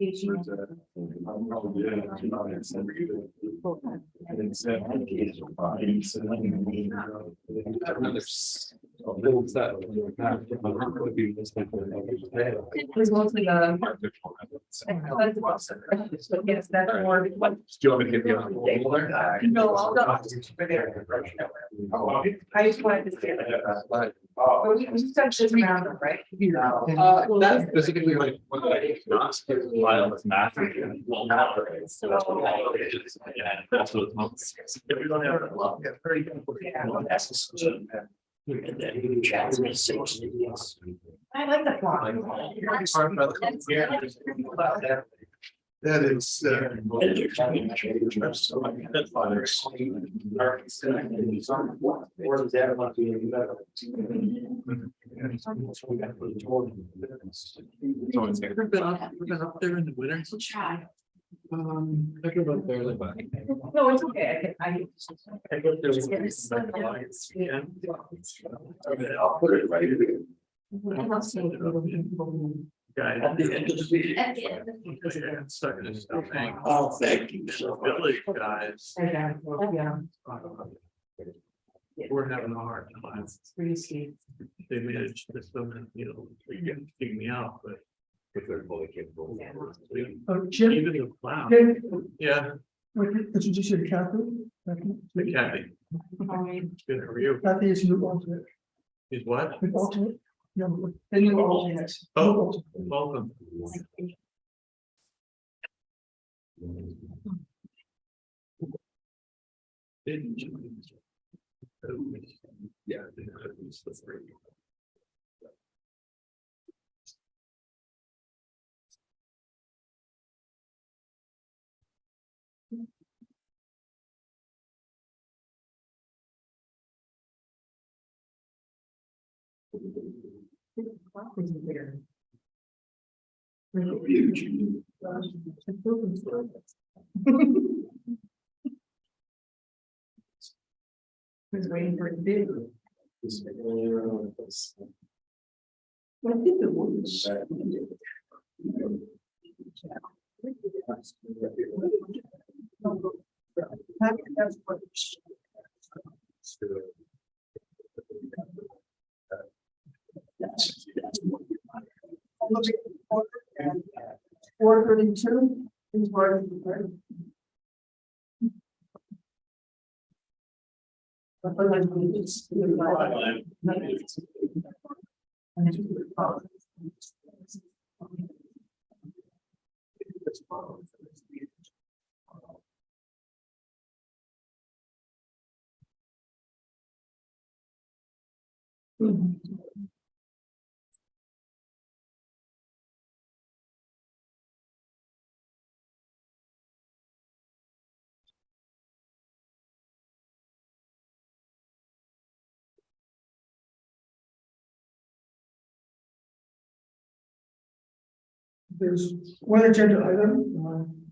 It's mostly yes, that's more what. Do you want me to get the other? No, I'll go. I just wanted to say that. But we touched this around, right? That's specifically like what I not file with math. If we don't have a lot, yeah, very good. I like the plot. That is. We've been up there in the winter. Try. I go up there like. No, it's okay. I go up there. I'll put it right here. Guy at the end of the meeting. At the end. Yeah, stuck in his stuff. Oh, thank you. Billy guys. Yeah. We're having a hard time. It's pretty sweet. They managed this, they get to figure me out, but. If they're fully capable. Jim, Even the clown. Jim, Yeah, did you just say Kathy? the Kathy. Good for you. Kathy is your alternate. Is what? The alternate. No, the new alternate. Oh, welcome. Didn't you? Yeah. That's great. Who's waiting for it to do? I think it was. That's what. 432 is where it's. There's one agenda item.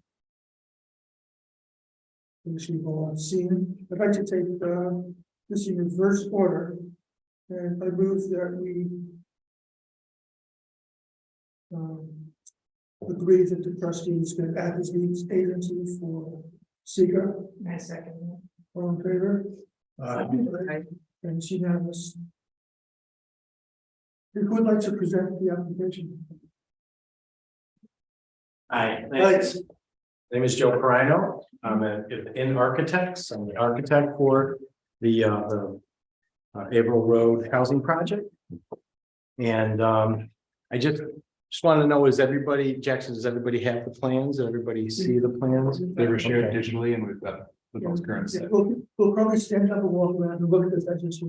Which we've all seen. I'd like to take this in reverse order. And I move that we agree that the trustees can act as lead agency for seeker. I second. All in favor? And it's unanimous. Who would like to present the application? Hi, my name is Joe Carino. I'm in architects. I'm the architect for the Averill Road housing project. And I just want to know, is everybody, Jackson, does everybody have the plans? Does everybody see the plans? They were shared digitally and we've got the most current set. We'll probably stand up and walk around and look at this. I just.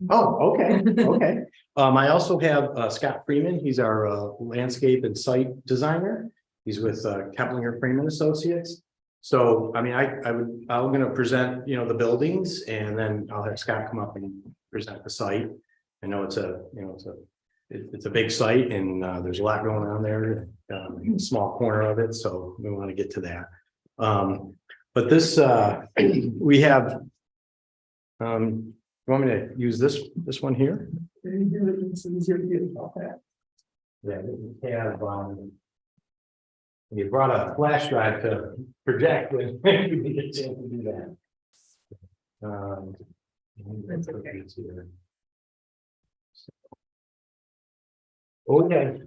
Oh, okay, okay. I also have Scott Freeman. He's our landscape and site designer. He's with Keplinger Freeman Associates. So, I mean, I'm going to present, the buildings, and then I'll have Scott come up and present the site. I know it's a big site, and there's a lot going on there, in a small corner of it. So we want to get to that. But this, we have, you want me to use this one here? Yeah, Yeah, we have, You brought a flash drive to project when you get a chance to do that. That's okay. Okay.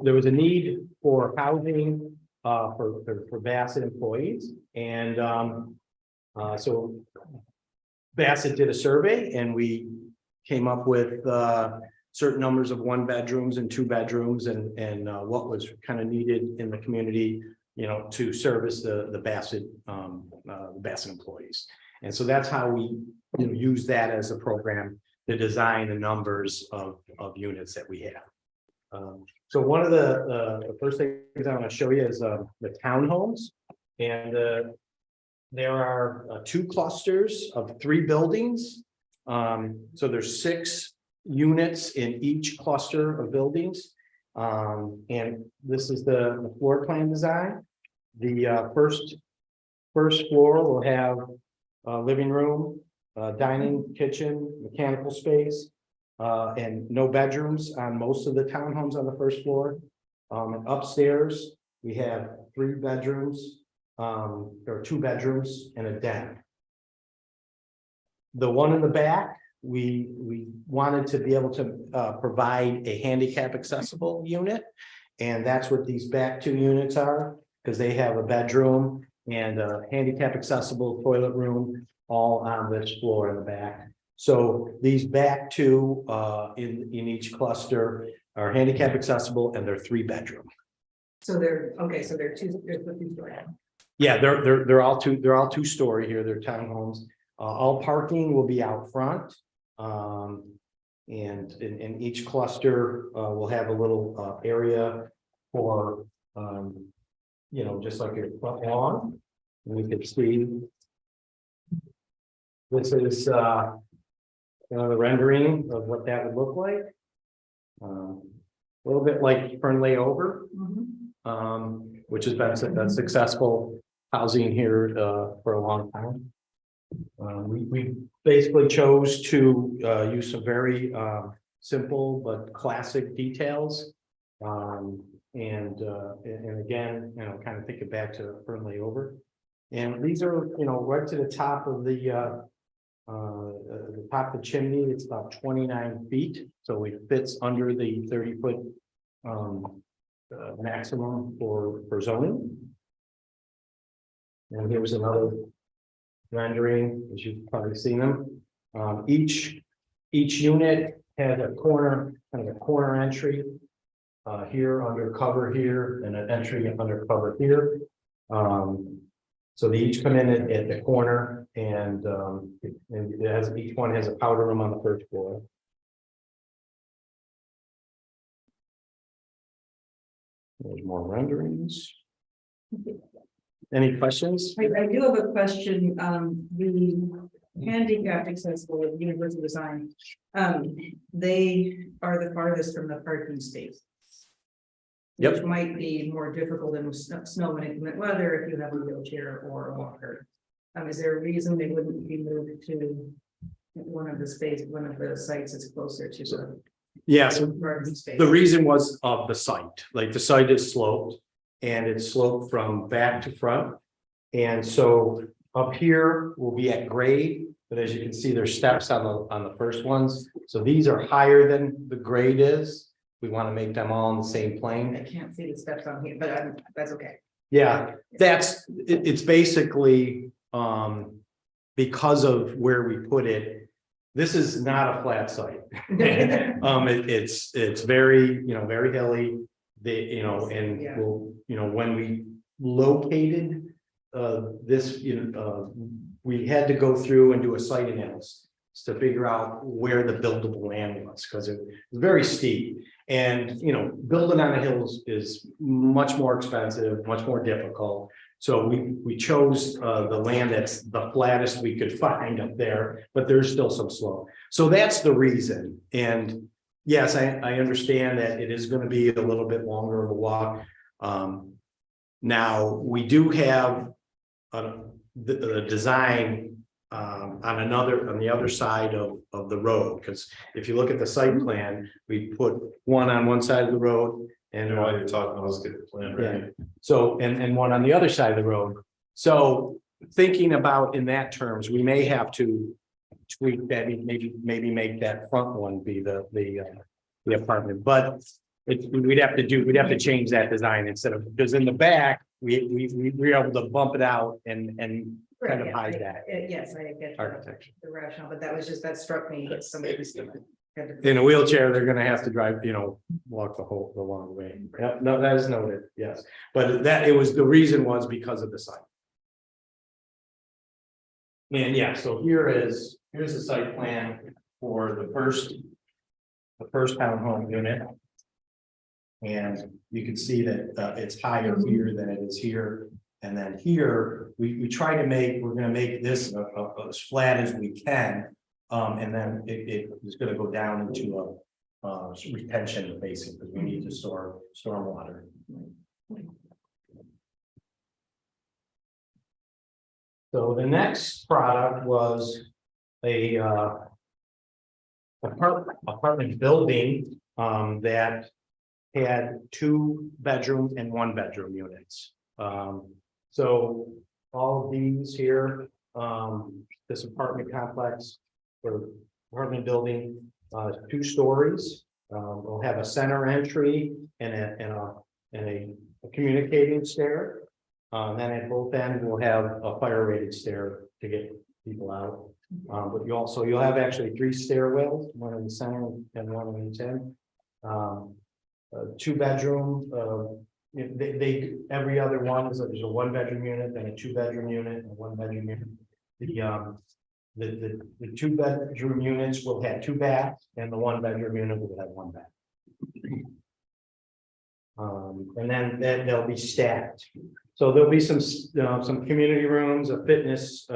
There was a need for housing, for Bassett employees, and, so Bassett did a survey, and we came up with, certain numbers of 1 bedrooms and 2 bedrooms, and what was kind of needed in the community, you know, to service the Bassett employees. And so that's how we, you know, use that as a program to design the numbers of units that we have. So one of the first things I want to show you is the townhomes, and there are 2 clusters of 3 buildings. So there's 6 units in each cluster of buildings. And this is the floor plan design. The first floor will have a living room, dining, kitchen, mechanical space, and no bedrooms on most of the townhomes on the first floor. And upstairs, we have 3 bedrooms, or 2 bedrooms and a den. The one in the back, we wanted to be able to provide a handicap accessible unit. And that's what these back 2 units are, because they have a bedroom and a handicap accessible toilet room all on this floor in the back. So these back 2 in each cluster are handicap accessible, and they're 3 bedroom. So they're, okay, so they're 2, there's the 2-story. Yeah, they're all 2-story here. They're townhomes. All parking will be out front. And in each cluster, will have a little area for, you know, just like your front lawn. And we can see this is the rendering of what that would look like. A little bit like Fernley Over, which has been a successful housing here for a long time. We basically chose to use some very simple but classic details, and again, you know, kind of think it back to Fernley Over. And these are, you know, right to the top of the top of the chimney. It's about 29 feet, so it fits under the 30-foot maximum for zoning. And here's another rendering, as you've probably seen them. Each unit had a corner, kind of a corner entry here under cover here, and an entry under cover here. So they each come in at the corner, and it has, each one has a powder room on the first floor. There's more renderings. Any questions? I do have a question. The handicapped accessible with universal design, they are the farthest from the parking space. Yep. Which might be more difficult in snow and inclement weather if you have a wheelchair or a walker. Is there a reason they wouldn't be moved to one of the sites that's closer to the Yeah, so parking space? the reason was of the site, like the site is sloped, and it's sloped from back to front. And so up here will be at grade, but as you can see, there's steps on the first ones. So these are higher than the grade is. We want to make them all in the same plane. I can't see the steps on here, but that's okay. Yeah, it's basically because of where we put it. This is not a flat site. It's very, you know, very hilly. Yeah. When we located this, we had to go through and do a site analysis to figure out where the buildable land was, because it was very steep. And, building on a hill is much more expensive, much more difficult. So we chose the land that's the flattest we could find up there, but there's still some slope. So that's the reason. And yes, I understand that it is going to be a little bit longer of a walk. Now we do have the design on the other side of the road, because if you look at the site plan, we put one on one side of the road And while you're talking, I'll just get the plan yeah, ready. so, and one on the other side of the road. So thinking about in that terms, we may have to tweak that, maybe make that front one be the apartment, but we'd have to change that design instead of, because in the back, we're able to bump it out and kind of Right, hide yeah, that yes, I get architecture. the rationale, but that struck me as somebody who's gonna. In a wheelchair, they're gonna have to drive, walk the long way. Yeah, no, that is noted, yes, but the reason was because of the site. And yeah, so here's the site plan for the first townhome unit. And you can see that it's higher here than it is here. And then here, we're gonna make this as flat as we can. And then it is gonna go down into a retention basin, because we need to store stormwater. So the next product was a apartment building that had 2 bedroom and 1 bedroom units. So all of these here, this apartment complex or apartment building, 2 stories. We'll have a center entry and a communicating stair. Then at both ends, we'll have a fire rated stair to get people out. But you'll have actually 3 stairwells, one in the center and one on each end. 2 bedroom, every other one is there's a 1 bedroom unit, then a 2 bedroom unit, and a 1 bedroom unit. The 2 bedroom units will have 2 baths, and the 1 bedroom unit will have 1 bath. And then they'll be stacked. So there'll be some community rooms, a fitness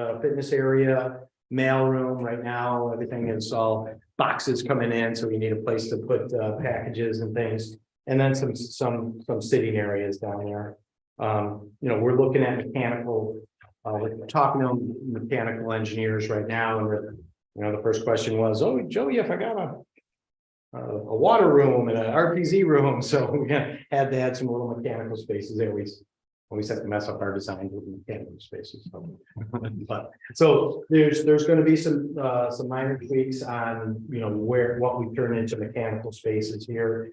area, mail room. Right now, everything is all boxes coming in, so we need a place to put packages and things. And then some sitting areas down there. We're looking at mechanical. We're talking to mechanical engineers right now, and the first question was, "Oh, Joey, I forgot a water room and an RPZ room," so we had to add some little mechanical spaces there. We always have to mess up our design with mechanical spaces. So there's going to be some minor tweaks on what we turn into mechanical spaces here.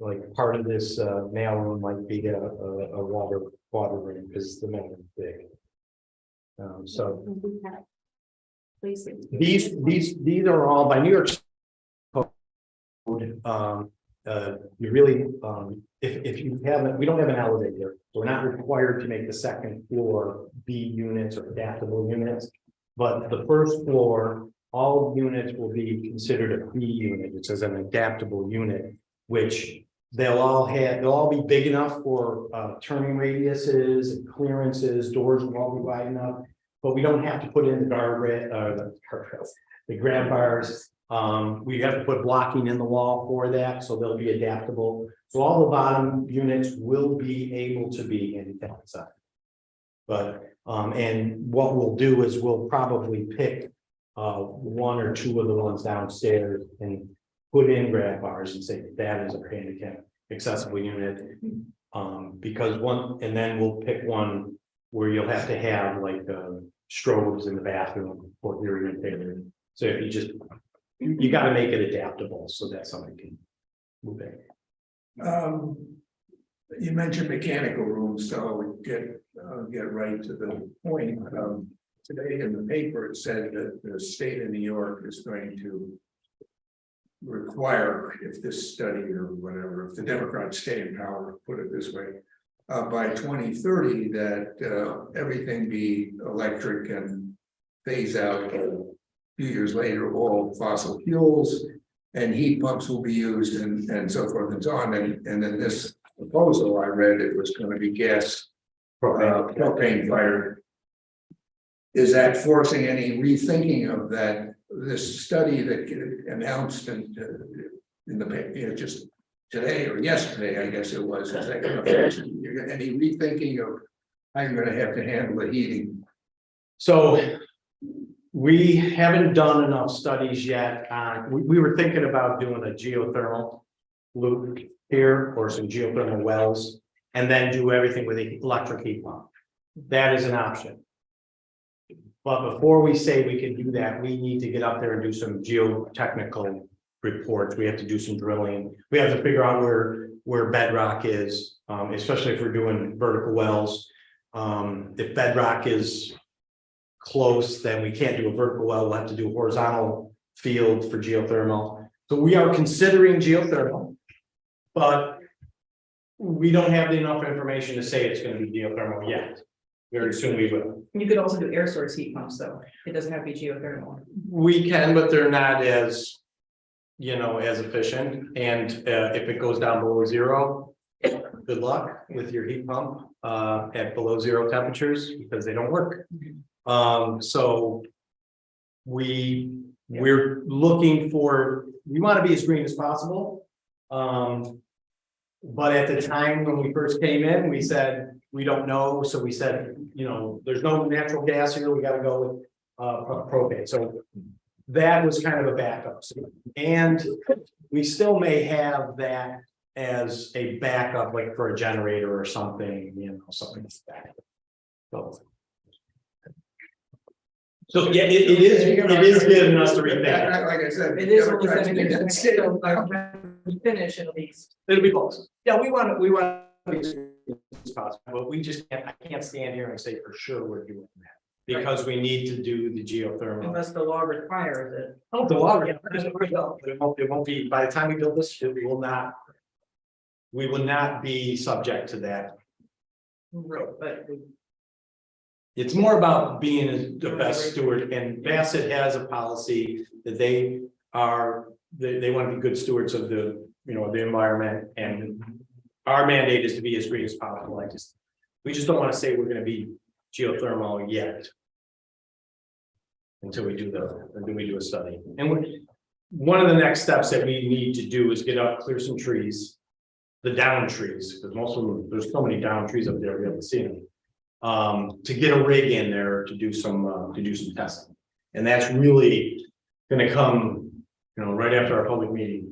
Like part of this mail room might be a water room because the mail is big. So these are all by New York code. You really, if you haven't, we don't have an elevator, so we're not required to make the second floor B units or adaptable units. But the first floor, all units will be considered a B unit. It says an adaptable unit, which they'll all be big enough for turning radiuses and clearances. Doors will all be wide enough, but we don't have to put in the grab bars. We have to put blocking in the wall for that, so they'll be adaptable. So all the bottom units will be able to be handicap accessible. But and what we'll do is we'll probably pick 1 or 2 of the ones downstairs and put in grab bars and say that is our handicap accessible unit. Because and then we'll pick one where you'll have to have like strobes in the bathroom for your unit. So if you got to make it adaptable so that somebody can move in. You mentioned mechanical rooms, so we get right to the point. Today in the paper, it said that the state of New York is going to require, if this study or whatever, if the Democrats stay in power, put it this way, by 2030, that everything be electric and phase out a few years later all fossil fuels, and heat pumps will be used and so forth and so on. And then this proposal I read, it was going to be gas propane fired. Is that forcing any rethinking of this study that announced in the paper just today or yesterday, I guess it was? Is that going to force any rethinking of how you're going to have to handle the heating? So we haven't done enough studies yet. We were thinking about doing a geothermal loop here or some geothermal wells, and then do everything with the electric heat pump. That is an option. But before we say we can do that, we need to get up there and do some geotechnical reports. We have to do some drilling. We have to figure out where bedrock is, especially if we're doing vertical wells. If bedrock is close, then we can't do a vertical well. We'll have to do a horizontal field for geothermal. So we are considering geothermal, but we don't have enough information to say it's going to be geothermal yet. Very soon we will. You could also do air source heat pumps, though. It doesn't have to be geothermal. We can, but they're not as, as efficient. And if it goes down below zero, good luck with your heat pump at below zero temperatures because they don't work. So we're looking for, we want to be as green as possible. But at the time when we first came in, we said, we don't know. So we said, there's no natural gas here. We got to go with propane. So that was kind of a backup. And we still may have that as a backup, like for a generator or something, something like that. So yeah, it is giving us to rethink. Like I said. It is only Democrats 7 make years. that scale. When we finish, it'll be. It'll be close. Yeah, we want to be as possible, but we just can't, I can't stand here and say for sure we're doing that. Because we need to do the geothermal. Unless the law requires it. Oh, the water. It won't be, by the time we build this, we will not be subject to that. Right, but It's more about being the best steward, and Bassett has a policy that they want to be good stewards of the, the environment, and our mandate is to be as green as possible. We just don't want to say we're going to be geothermal yet until we do a study. And one of the next steps that we need to do is get up, clear some trees, the down trees, because most of them, there's so many down trees up there, we haven't seen them. To get a rig in there to do some testing. And that's really going to come, right after our public meeting,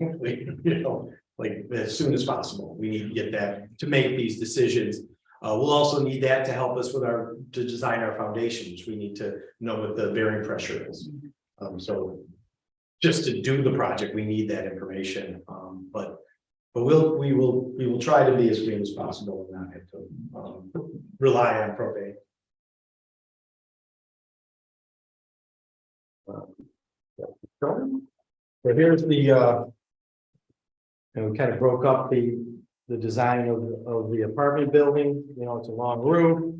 like as soon as possible. We need to get that to make these decisions. We'll also need that to help us with to design our foundations. We need to know what the bearing pressure is. So just to do the project, we need that information. But we will try to be as green as possible and not have to rely on propane. So here's the and we kind of broke up the design of the apartment building. It's a long roof.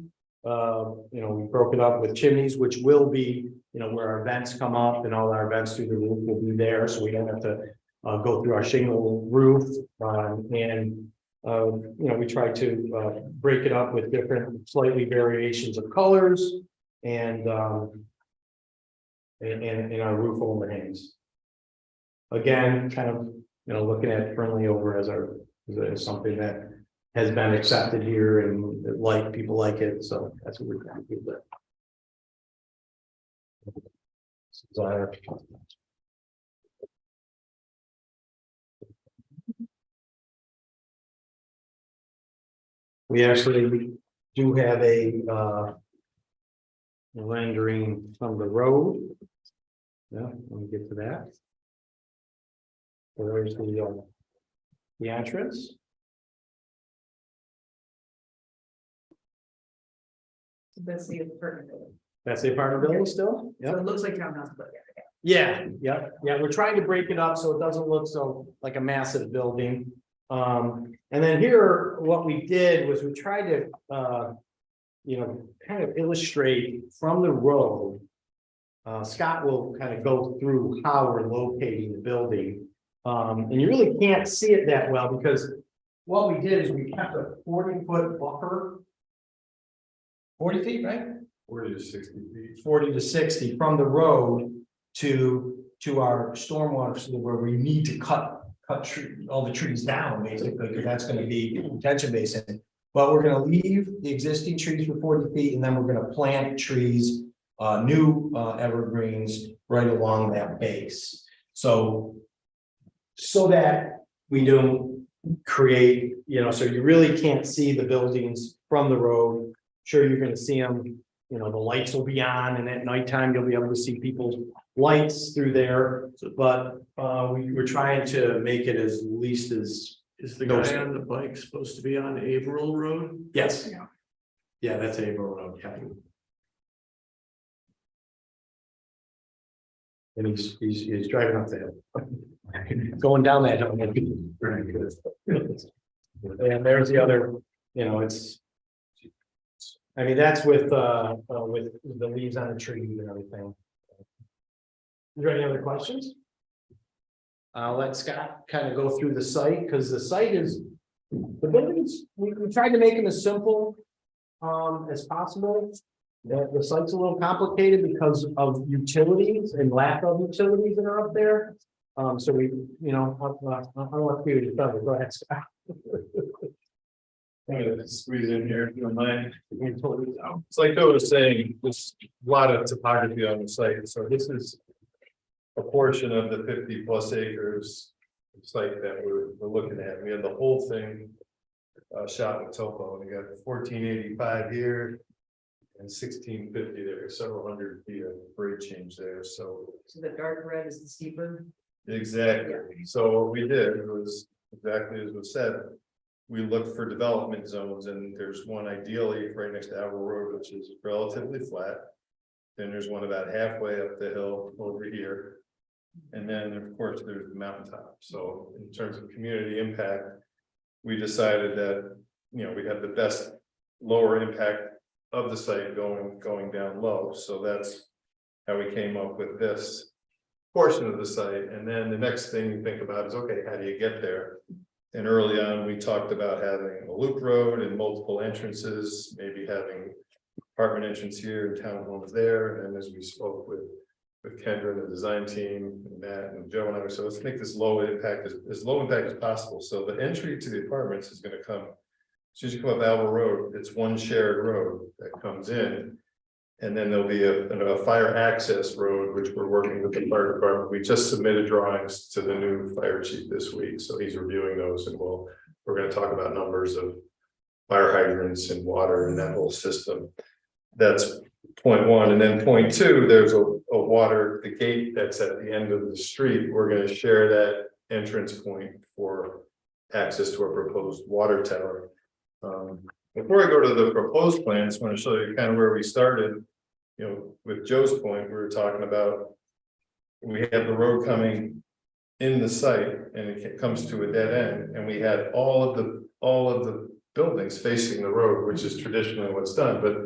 We broke it up with chimneys, which will be, where our vents come up, and all our vents through the roof will be there, so we don't have to go through our shingle roof. We try to break it up with different slightly variations of colors and our roof overhangs. Again, kind of looking at friendly over as something that has been accepted here and people like it, so that's what we're trying to do there. We actually do have a rendering from the road. Yeah, let me get to that. So there's the entrance. that's the apartment building. That's the apartment building still? So it looks like townhouse, but Yeah, we're trying to break it up so it doesn't look so like a massive building. And then here, what we did was we tried to, kind of illustrate from the road. Scott will kind of go through how we're locating the building. And you really can't see it that well because what we did is we kept a 40-foot buffer. 40 feet, right? 40 to 60 feet. 40 to 60 from the road to our stormwater facility where we need to cut all the trees down basically, because that's going to be retention basin. But we're going to leave the existing trees for 40 feet, and then we're going to plant trees, new evergreens right along that base. So that we don't create, so you really can't see the buildings from the road. Sure, you're gonna see them, the lights will be on, and at nighttime, you'll be able to see people's lights through there, but we're trying to make it as least as. Is the guy on the bike supposed to be on Averill Road? Yes. Yeah, that's April Road, yeah. And he's driving up the hill. Going down that hill. Very good. And there's the other, it's. I mean, that's with the leaves on the trees and everything. Is there any other questions? I'll let Scott kind of go through the site, because the site is, the buildings, we tried to make them as simple as possible. The site's a little complicated because of utilities and lack of utilities that are up there. So we, I don't want to be trouble. Go ahead, Scott. I'm gonna squeeze in here, if you don't mind. It's like I was saying, there's a lot of topography on the site, so this is a portion of the 50+ acres site that we're looking at. We have the whole thing shot with topo. We got 1485 here and 1650 there, several hundred feet of grade change there. So the dark red is the steeper. exactly. So what we did was exactly as was said. We looked for development zones, and there's one ideally right next to Averill Road, which is relatively flat. Then there's one about halfway up the hill over here. And then, of course, there's the mountaintop. So in terms of community impact, we decided that, we have the best lower impact of the site going down low. So that's how we came up with this portion of the site. And then the next thing you think about is, okay, how do you get there? And early on, we talked about having a loop road and multiple entrances, maybe having apartment entrance here and townhomes there. And as we spoke with Kendra and the design team, and Matt and Joe and I, so let's make this low impact as low impact as possible. So the entry to the apartments is going to come, as soon as you come up Averill Road, it's one shared road that comes in. And then there'll be a fire access road, which we're working with the fire department. We just submitted drawings to the new fire chief this week. So he's reviewing those, and we're going to talk about numbers of fire hydrants and water and that whole system. That's point one. And then point two, there's a water, the gate that's at the end of the street. We're going to share that entrance point for access to our proposed water tower. Before I go to the proposed plan, I just want to show you kind of where we started. With Joe's point, we were talking about, we have the road coming in the site and it comes to a dead end, and we had all of the buildings facing the road, which is traditionally what's done. But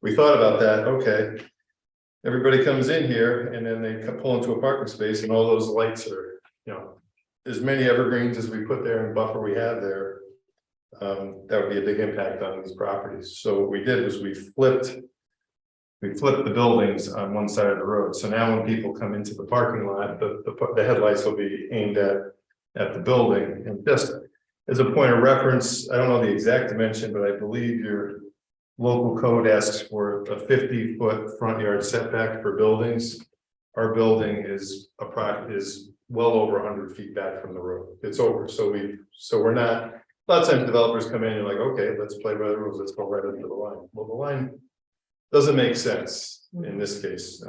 we thought about that. Okay, everybody comes in here and then they pull into a parking space, and all those lights are, as many evergreens as we put there and buffer we have there. That would be a big impact on these properties. So what we did was we flipped the buildings on one side of the road. So now when people come into the parking lot, the headlights will be aimed at the building. And just as a point of reference, I don't know the exact dimension, but I believe your local code asks for a 50-foot front yard setback for buildings. Our building is well over 100 feet back from the road. It's over. So we're not. A lot of times developers come in and you're like, okay, let's play by the rules. Let's go right into the line. Well, the line doesn't make sense in this case.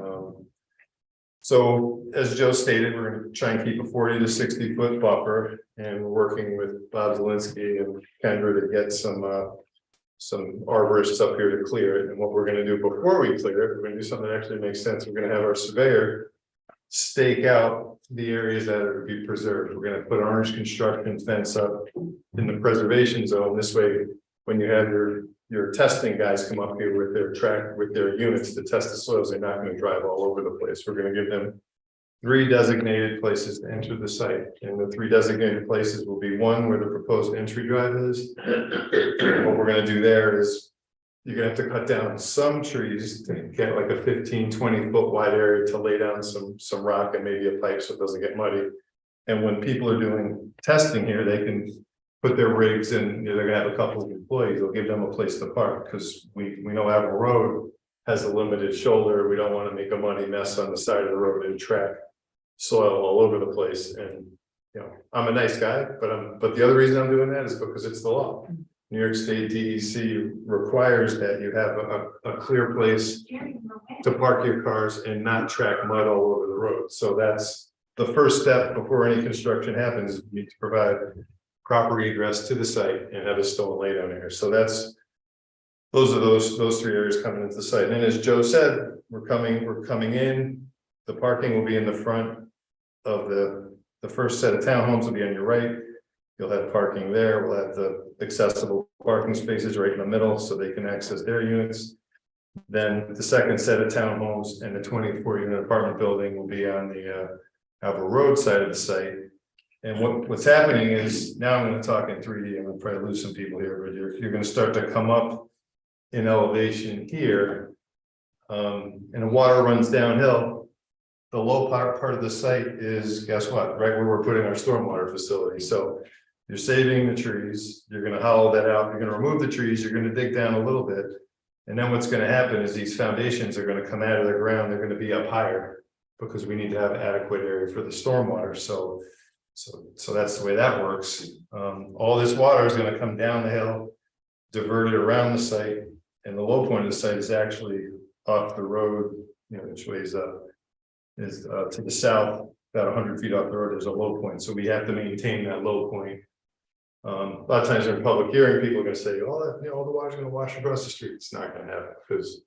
So as Joe stated, we're going to try and keep a 40 to 60 foot buffer, and we're working with Bob Zielinski and Kendra to get some arborists up here to clear it. And what we're going to do before we clear it, we're going to do something that actually makes sense. We're going to have our surveyor stake out the areas that are to be preserved. We're going to put orange construction fence up in the preservation zone. This way, when you have your testing guys come up here with their units to test the soils, they're not going to drive all over the place. We're going to give them 3 designated places to enter the site. And the 3 designated places will be one where the proposed entry drive is. What we're going to do there is you're going to have to cut down some trees to get like a 15-20 foot wide area to lay down some rock and maybe a pipe so it doesn't get muddy. And when people are doing testing here, they can put their rigs in. They're going to have a couple of employees. They'll give them a place to park, because we know Averill Road has a limited shoulder. We don't want to make a muddy mess on the side of the road and track soil all over the place. And You know, I'm a nice guy, but the other reason I'm doing that is because it's the law. New York State DEC requires that you have a clear place to park your cars and not track mud all over the road. So that's the first step before any construction happens. You need to provide proper egress to the site and have a stone laydown area. So those are those three areas coming into the site. And as Joe said, we're coming in. The parking will be in the front of the first set of townhomes will be on your right. You'll have parking there. We'll have the accessible parking spaces right in the middle so they can access their units. Then the second set of townhomes and the 24-unit apartment building will be on the Alva Road side of the site. And what's happening is, now I'm going to talk in 3D. I'm going to probably lose some people here, but you're going to start to come up in elevation here. And the water runs downhill. The low part of the site is, guess what, right where we're putting our stormwater facility. So you're saving the trees, you're going to hollow that out, you're going to remove the trees, you're going to dig down a little bit. And then what's going to happen is these foundations are going to come out of the ground, they're going to be up higher because we need to have adequate area for the stormwater. So that's the way that works. All this water is going to come down the hill, diverted around the site, and the low point of the site is actually off the road, you know, which way is to the south, about 100 feet off the road. There's a low point, so we have to maintain that low point. A lot of times in public hearing, people are going to say, "Oh, you know, all the water's going to wash across the street." It's not going to happen because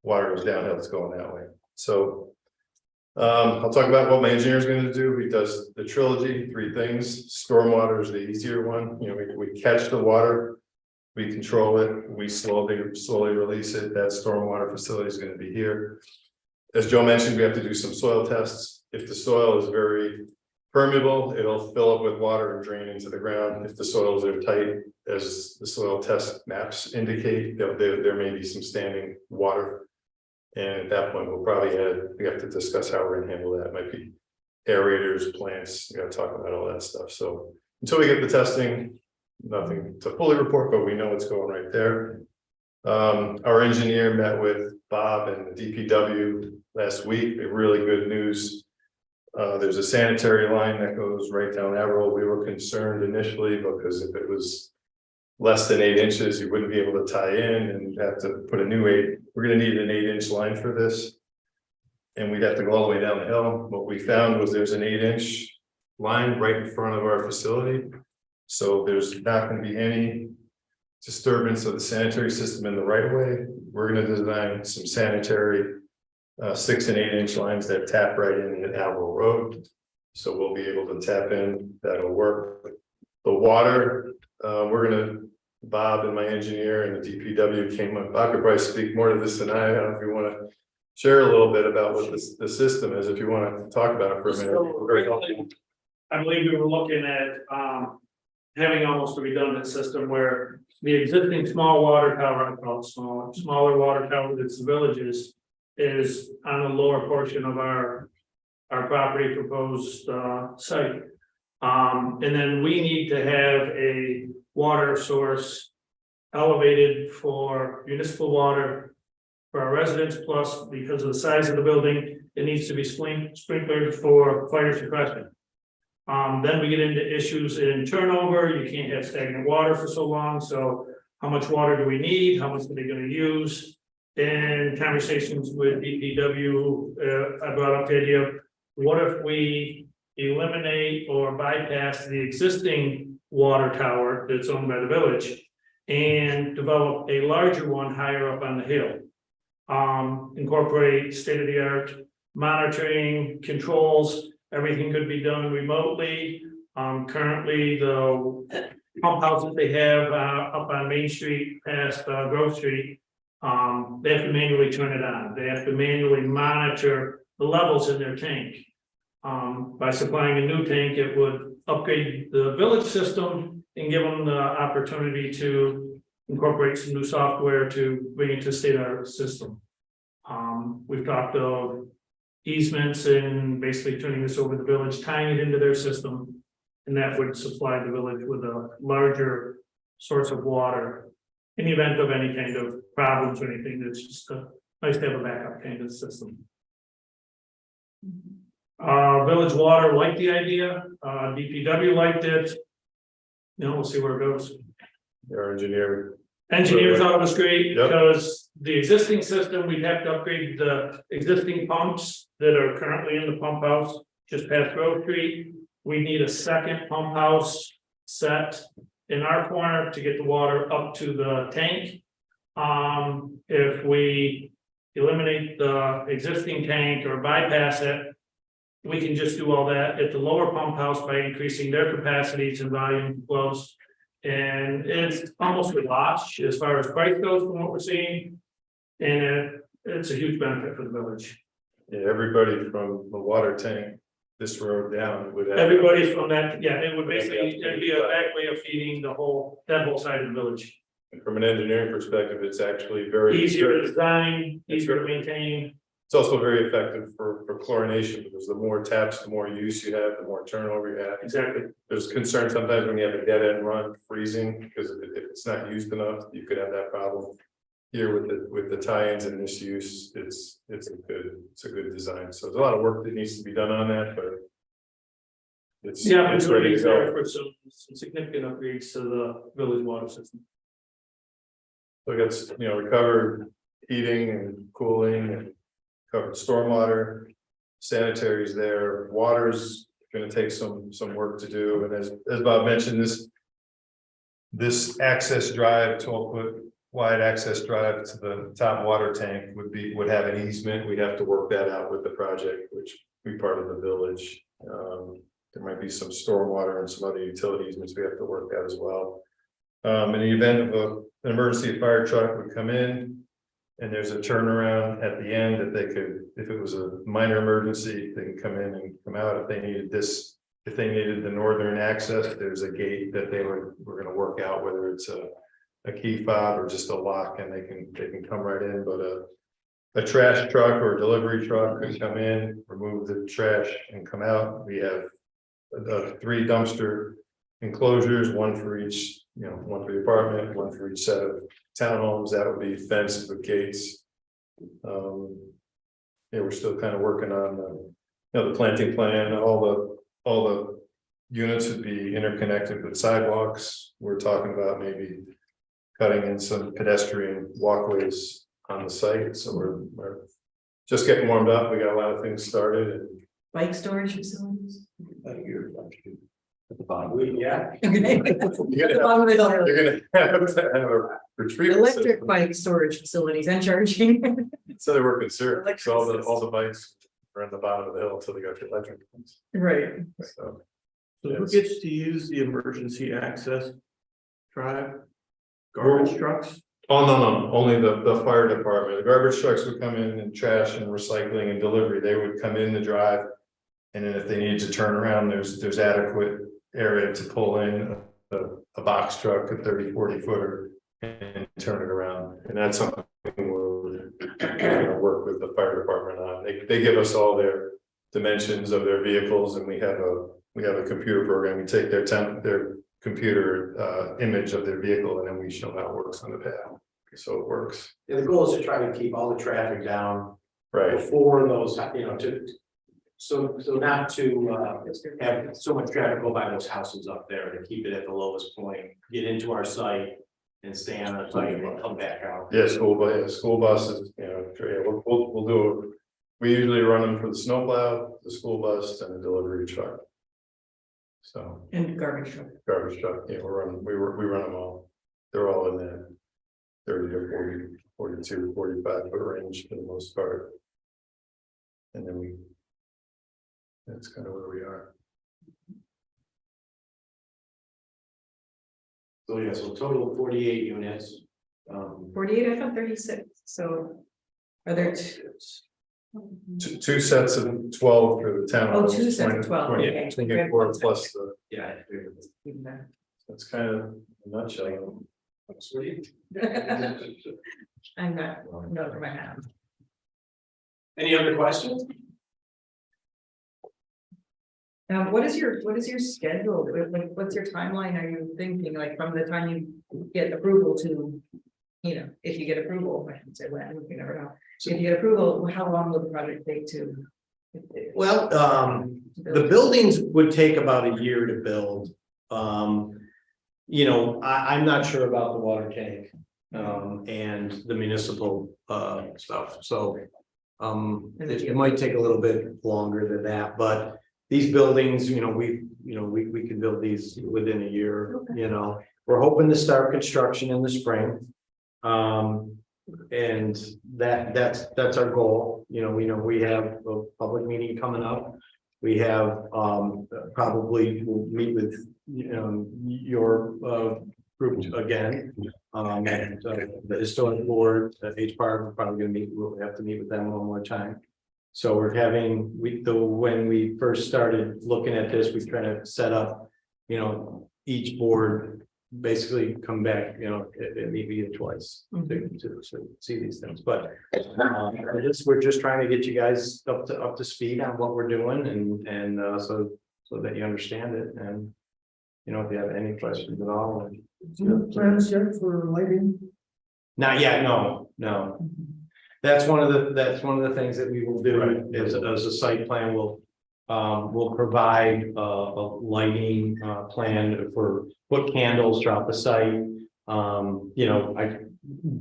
water goes downhill. It's going that way. So I'll talk about what my engineer is going to do. He does the trilogy, 3 things. Stormwater is the easier one. You know, we catch the water, we control it, we slowly release it. That stormwater facility is going to be here. As Joe mentioned, we have to do some soil tests. If the soil is very permeable, it'll fill up with water and drain into the ground. If the soils are tight, as the soil test maps indicate, there may be some standing water. And at that point, we have to discuss how we're going to handle that. It might be aerators, plants, you got to talk about all that stuff. So until we get the testing, nothing to fully report, but we know what's going right there. Our engineer met with Bob and the DPW last week. Really good news. There's a sanitary line that goes right down Averill. We were concerned initially because if it was less than 8 inches, you wouldn't be able to tie in and you'd have to put a new we're going to need an 8-inch line for this. And we'd have to go all the way down the hill. What we found was there's an 8-inch line right in front of our facility. So there's not going to be any disturbance of the sanitary system in the right of way. We're going to design some sanitary 6 and 8-inch lines that tap right in at Alva Road. So we'll be able to tap in. That'll work. The water, Bob and my engineer and the DPW came up. Bob could probably speak more to this than I don't know if you want to share a little bit about what the system is, if you want to talk about it for a minute. I believe we were looking at having almost a redundant system where the existing small water tower, I call it smaller water tower that's the villages, is on the lower portion of our property proposed site. And then we need to have a water source elevated for municipal water for our residents, plus because of the size of the building, it needs to be sprinklered for fire suppression. Then we get into issues in turnover. You can't have stagnant water for so long. So how much water do we need? How much are they going to use? In conversations with DPW, I brought up the idea of what if we eliminate or bypass the existing water tower that's owned by the village and develop a larger one higher up on the hill. Incorporate state-of-the-art monitoring controls. Everything could be done remotely. Currently, the pump houses they have up on Main Street past Grove Street, they have to manually turn it on. They have to manually monitor the levels in their tank. By supplying a new tank, it would upgrade the village system and give them the opportunity to incorporate some new software to bring it to state-of-the-art system. We've talked of easements and basically turning this over to the village, tying it into their system, and that would supply the village with a larger source of water in the event of any kind of problems or anything. That's just nice to have a backup kind of system. Village Water liked the idea, DPW liked it. You know, we'll see where it goes. Our engineer, Engineer thought it was great Yep. because the existing system, we'd have to upgrade the existing pumps that are currently in the pump house just past Grove Street. We need a second pump house set in our corner to get the water up to the tank. If we eliminate the existing tank or bypass it, we can just do all that at the lower pump house by increasing their capacities and volume flows. And it's almost a wash as far as price goes from what we're seeing. And it's a huge benefit for the village. yeah, everybody from the water tank, this road down would have. Everybody from that, yeah, it would basically, it'd be a back way of feeding the whole, that whole side of the village. And from an engineering perspective, it's actually very. Easier to design, easier to maintain. It's also very effective for chlorination, because the more taps, the more use you have, the more turnover you have. Exactly. There's concern sometimes when you have a dead end run freezing, because if it's not used enough, you could have that problem. Here with the tie-ins and misuse, it's a good design. So there's a lot of work that needs to be done on that, but. It's ready to go. For some significant upgrades to the village water system. So it gets, we covered heating and cooling and covered stormwater, sanitary's there, water's gonna take some work to do, and as Bob mentioned, this access drive, 12-foot wide access drive to the top water tank would have an easement. We'd have to work that out with the project, which would be part of the village. There might be some stormwater and some other utility easements we have to work out as well. In the event of an emergency, fire truck would come in, and there's a turnaround at the end that they could, if it was a minor emergency, they can come in and come out. If they needed if they needed the northern access, there's a gate that we're gonna work out, whether it's a key fob or just a lock, and they can come right in. But a trash truck or a delivery truck could come in, remove the trash and come out. We have 3 dumpster enclosures, one for each, one for the apartment, one for each set of townhomes. That would be fenced with gates. Yeah, we're still kind of working on the planting plan. All the units would be interconnected with sidewalks. We're talking about maybe cutting in some pedestrian walkways on the site. So we're just getting warmed up. We got a lot of things started, and Bike storage facilities? At the bottom. yeah. Okay. You're At the bottom of the hill. gonna have to have a retreat. Electric bike storage facilities and charging. So they work in series, Electric so all system. the bikes are on the bottom of the hill until they go to electric ones. Right. So So who Yes. gets to use the emergency access drive? Garbage trucks? oh, no, only the fire department. The garbage trucks would come in, and trash and recycling and delivery, they would come in the drive. And then if they needed to turn around, there's adequate area to pull in a box truck, a 30-40 footer, and turn it around. And that's something we're gonna work with the fire department on. They give us all their dimensions of their vehicles, and we have a computer program. We take their computer image of their vehicle, and then we show how it works on the pad. So it works. Yeah, the goal is to try to keep all the traffic down Right. before those, so not to have so much traffic go by those houses up there, to keep it at the lowest point, get into our site and stay on our site and then come back out. Yeah, school buses, we'll do, we usually run them for the snowplow, the school bus, and the delivery truck. So And garbage truck. garbage truck, we run them all. They're all in there. 30 or 40, 42, 45 foot range for the most part. And then that's kind of where we are. So yeah, so total of 48 units. 48, I thought 36, so are there Two sets of 12 for the town. Oh, 2 sets of 12, okay. 24 plus Yeah. even better? that's kind of a nutshell. Sweet. I'm not, no, over my hand. Any other questions? What is your schedule? Like, what's your timeline? Are you thinking, like, from the time you get approval to, if you get approval, I should say when, you never know. If you get approval, how long will the project take to Well, the buildings would take about a year to build. You know, I'm not sure about the water tank, and the municipal, stuff, so. It might take a little bit longer than that, but these buildings, we can build these within a year, you know. We're hoping to start construction in the spring. And that's our goal, we have a public meeting coming up. We have, probably we'll meet with, your, group again. And the historic board, HBAR, we're probably gonna meet, we'll have to meet with them one more time. So we're having, when we first started looking at this, we try to set up, each board basically come back, and meet you twice to see these things, but we're just trying to get you guys up to speed on what we're doing and so that you understand it, and if you have any questions at all. Do you have plans yet for lighting? Not yet, no. That's one of the things that we will do as a site plan. We'll provide a lighting plan for put candles throughout the site.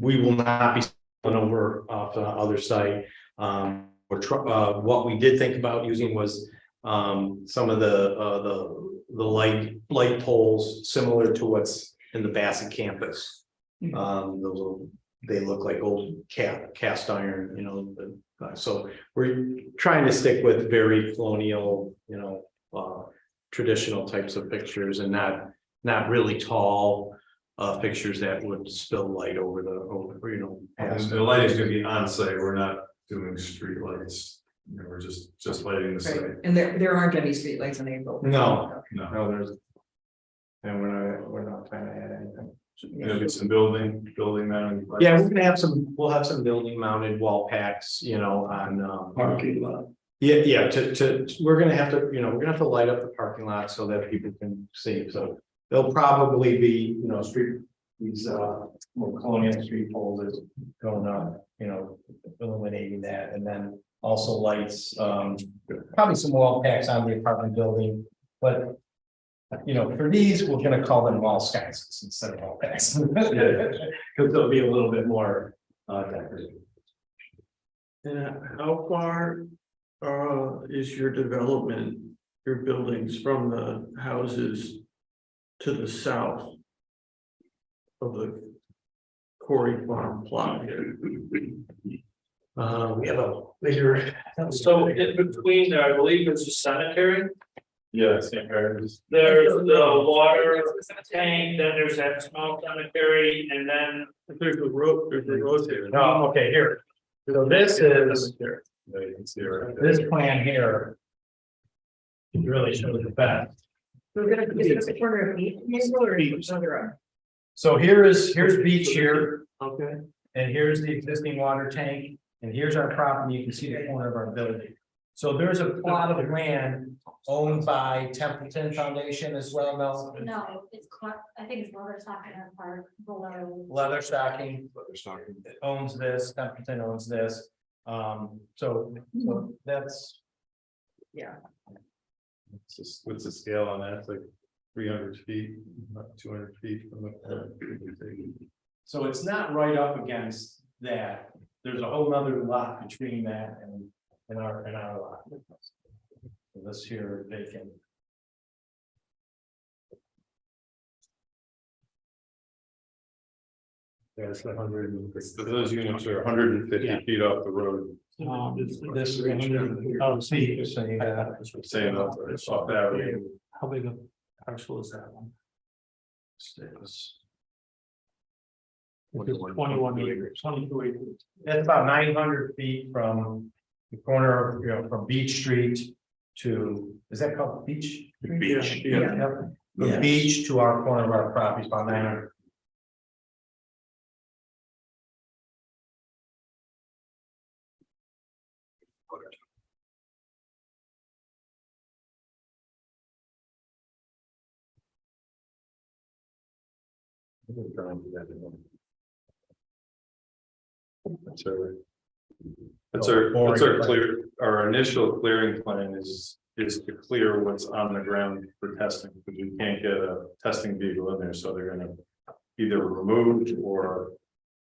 We will not be going over off the other site. What we did think about using was some of the light poles similar to what's in the Bassett campus. They look like old cast iron, so we're trying to stick with very colonial, traditional types of fixtures, and not really tall fixtures that would spill light over And the lighting is gonna be on site, we're not doing street lights, we're just lighting the site. Right, and there aren't any streetlights in April. No, No, there's. And we're not trying to add anything. there'll be some building mounted. Yeah, we'll have some building mounted wall packs, on Parking lot. Yeah, we're gonna have to light up the parking lot so that people can see, so there'll probably be, these more colonial street poles that's going up, illuminating that, and then also lights, probably some wall packs on the apartment building, but for these, we're gonna call them wall sconces instead of wall packs. Because they'll be a little bit more decorative. How far is your development, your buildings from the houses to the south of the Quarry Farm plot here? We have a bigger. So in between, I believe there's a cemetery, Yeah, same here. there's the water tank, then there's that small cemetery, and then. There's a road there. Oh, okay, here. So this is, Yeah, you can see it right there. this plan here. Really shows the best. We're gonna, is it a corner of each, or further up? So here's beach here, Okay. and here's the existing water tank, and here's our property. You can see the corner of our building. So there's a plot of land owned by Templeton Foundation as well, no? No, I think it's Leatherstock in our park below. Leatherstocking owns this, Templeton owns this. So that's. Yeah. What's the scale on that? It's like 300 feet, not 200 feet from the. So it's not right up against that. There's a whole nother lot between that and our lot. So this here vacant. That's 100. Those units are 150 Yeah. feet off the road. This is 100 feet, so you got. Saying it's off average. How big a parcel is that one? It's 21 acres, 22 acres. That's about 900 feet from the corner, from Beach Street to, is that called Beach? Beach, yeah. Yep. From beach to our corner of our property is about 900. That's all right. That's our initial clearing plan is to clear what's on the ground for testing, because we can't get a testing vehicle in there, so they're gonna either remove or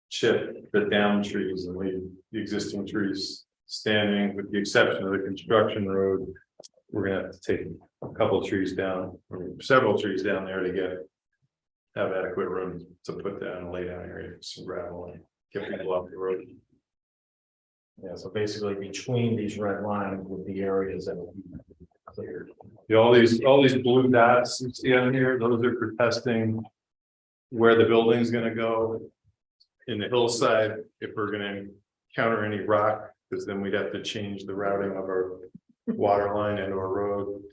chip the down trees and leave the existing trees standing, with the exception of the construction road. We're gonna have to take a couple of trees down, or several trees down there to have adequate room to put down a lay down area, some gravel and get people off the road. Yeah, so basically between these red lines would be areas that will be cleared. Yeah, all these blue dots you see on here, those are for testing where the building's gonna go. In the hillside, if we're gonna encounter any rock, because then we'd have to change the routing of our water line and our road.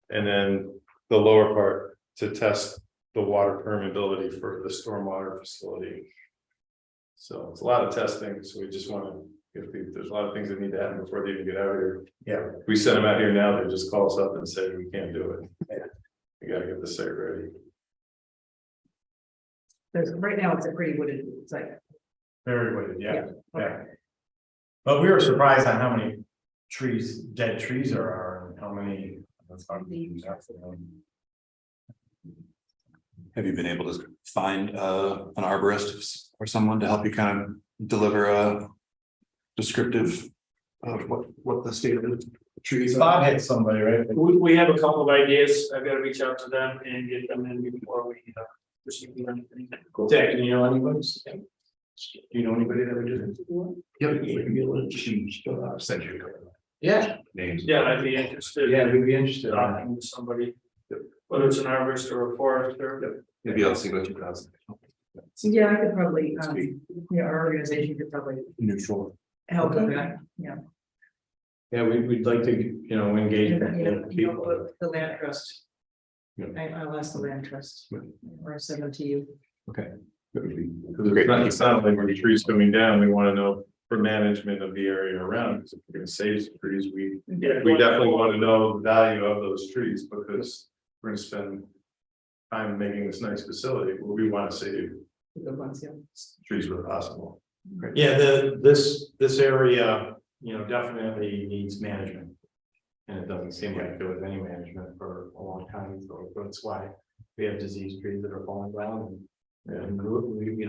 And then the lower part to test the water permeability for the stormwater facility. So it's a lot of testing, so we just want to, there's a lot of things that need to happen before they even get out here. Yeah. If we send them out here now, they just call us up and say, we can't do it. We gotta get the site ready. There's, right now, it's a pretty wooded site. Very wooded, yeah. Okay. But we were surprised on how many trees, dead trees there are, and how many. That's hard to use that for them. Have you been able to find an arborist or someone to help you kind of deliver a descriptive of what the state of the trees are? Bob had somebody, right? We have a couple of ideas. I've got to reach out to them and get them in before we proceed with anything. Jack, do you know anybody? Do you know anybody that would do this? Yep, we can be able to change, send you Yeah. names. Yeah, I'd be interested. Yeah, we'd be interested in that. Talking to somebody, whether it's an arborist or a forester. Maybe I'll see what you guys. So yeah, I could probably, our organization could probably Neutral. help with that, yeah. Yeah, we'd like to, engage. The land trust. Yeah. I'll ask the land trust, or send them to you. Okay. Because it's not like when the trees coming down, we want to know for management of the area around, because if we're gonna save some trees, we definitely want to know the value of those trees, because we're gonna spend time making this nice facility, where we want to save The ones, yeah. trees where possible. Yeah, this area, definitely needs management. And it doesn't seem like there was any management for a long time, so that's why we have disease trees that are falling down. And we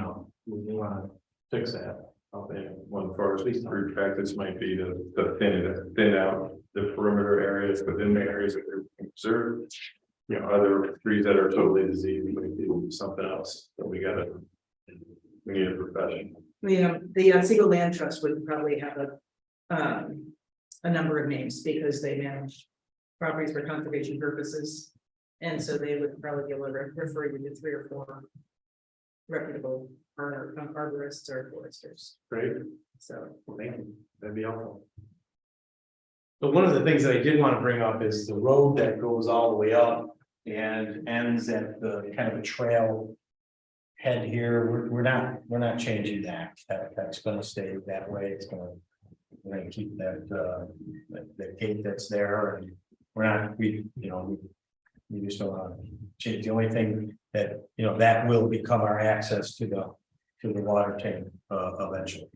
want to fix that out there. One for our root practice might be to thin out the perimeter areas within the areas that they're conserved. Other trees that are totally diseased, we might do something else, but we need a profession. The Otsego Land Trust would probably have a number of names, because they manage properties for conservation purposes. And so they would probably be able to refer you to 3 or 4 reputable arborists or foresters. Great. So Thank you. That'd be helpful. But one of the things that I did want to bring up is the road that goes all the way up and ends at the kind of a trail head here. We're not changing that. That's going to stay that way. We're going to keep that the gate that's there, and we just don't want to change. The only thing that that will become our access to the water tank eventually.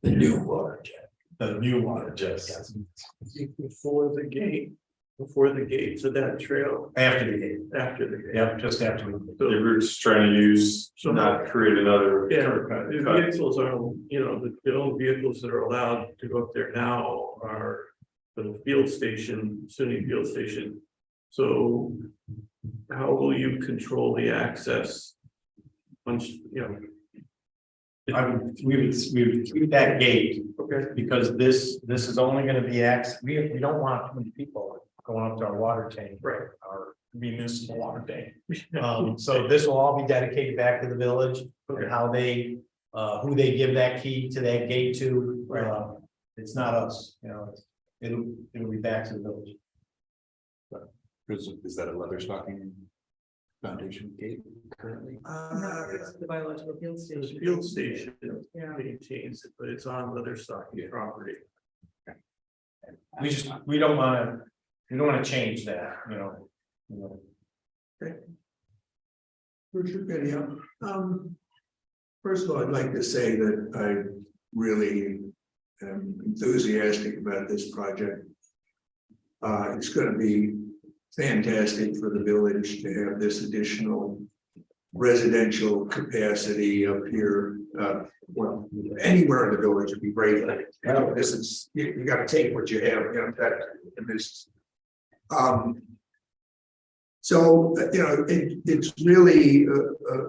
The new water jet. The new water jet. Yes. Before the gate to that trail. After the gate. After the gate. Yep, just after. We're just trying to use, not create another. Yeah, the vehicles are, the only vehicles that are allowed to go up there now are the field station, SUNY field station. So how will you control the access? Once, We would keep that gate, okay, because this is only gonna be access, we don't want too many people going up to our water tank. Right. Our municipal water tank. So this will all be dedicated back to the village, and how they, who they give that key to that gate to. It's not us, it'll be back to the village. Is that a leather stocking foundation gate currently? it's the biological field the station. field station Yeah. maintains it, but it's on Leatherstocking property. We don't wanna change that, Richard, video. First of all, I'd like to say that I really am enthusiastic about this project. It's gonna be fantastic for the village to have this additional residential capacity up here. Well, anywhere in the village would be great. This is, you gotta take what you have, you know, that, and this. So, you know, it's really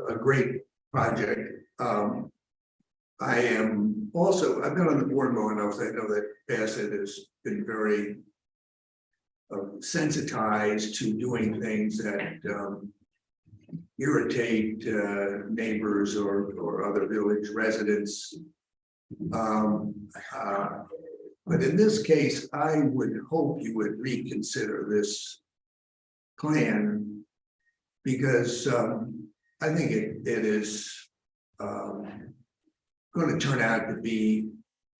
a great project. I am also, I've been on the board long enough, I know that Bassett has been very sensitized to doing things that irritate neighbors or other village residents. But in this case, I would hope you would reconsider this plan, because I think it is going to turn out to be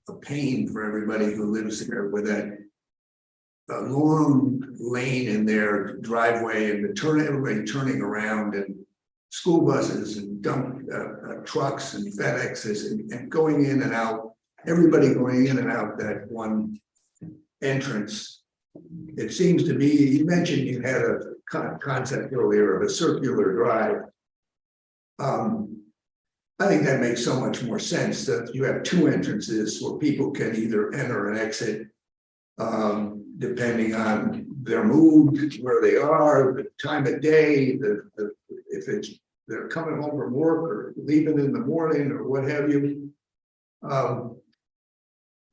a pain for everybody who lives there, with that long lane in their driveway, and everybody turning around, and school buses and dump trucks and FedExes and going in and out, everybody going in and out that one entrance. It seems to me, you mentioned you had a concept earlier of a circular drive. I think that makes so much more sense, that you have two entrances where people can either enter and exit depending on their mood, where they are, the time of day, if they're coming home from work or leaving in the morning or what have you.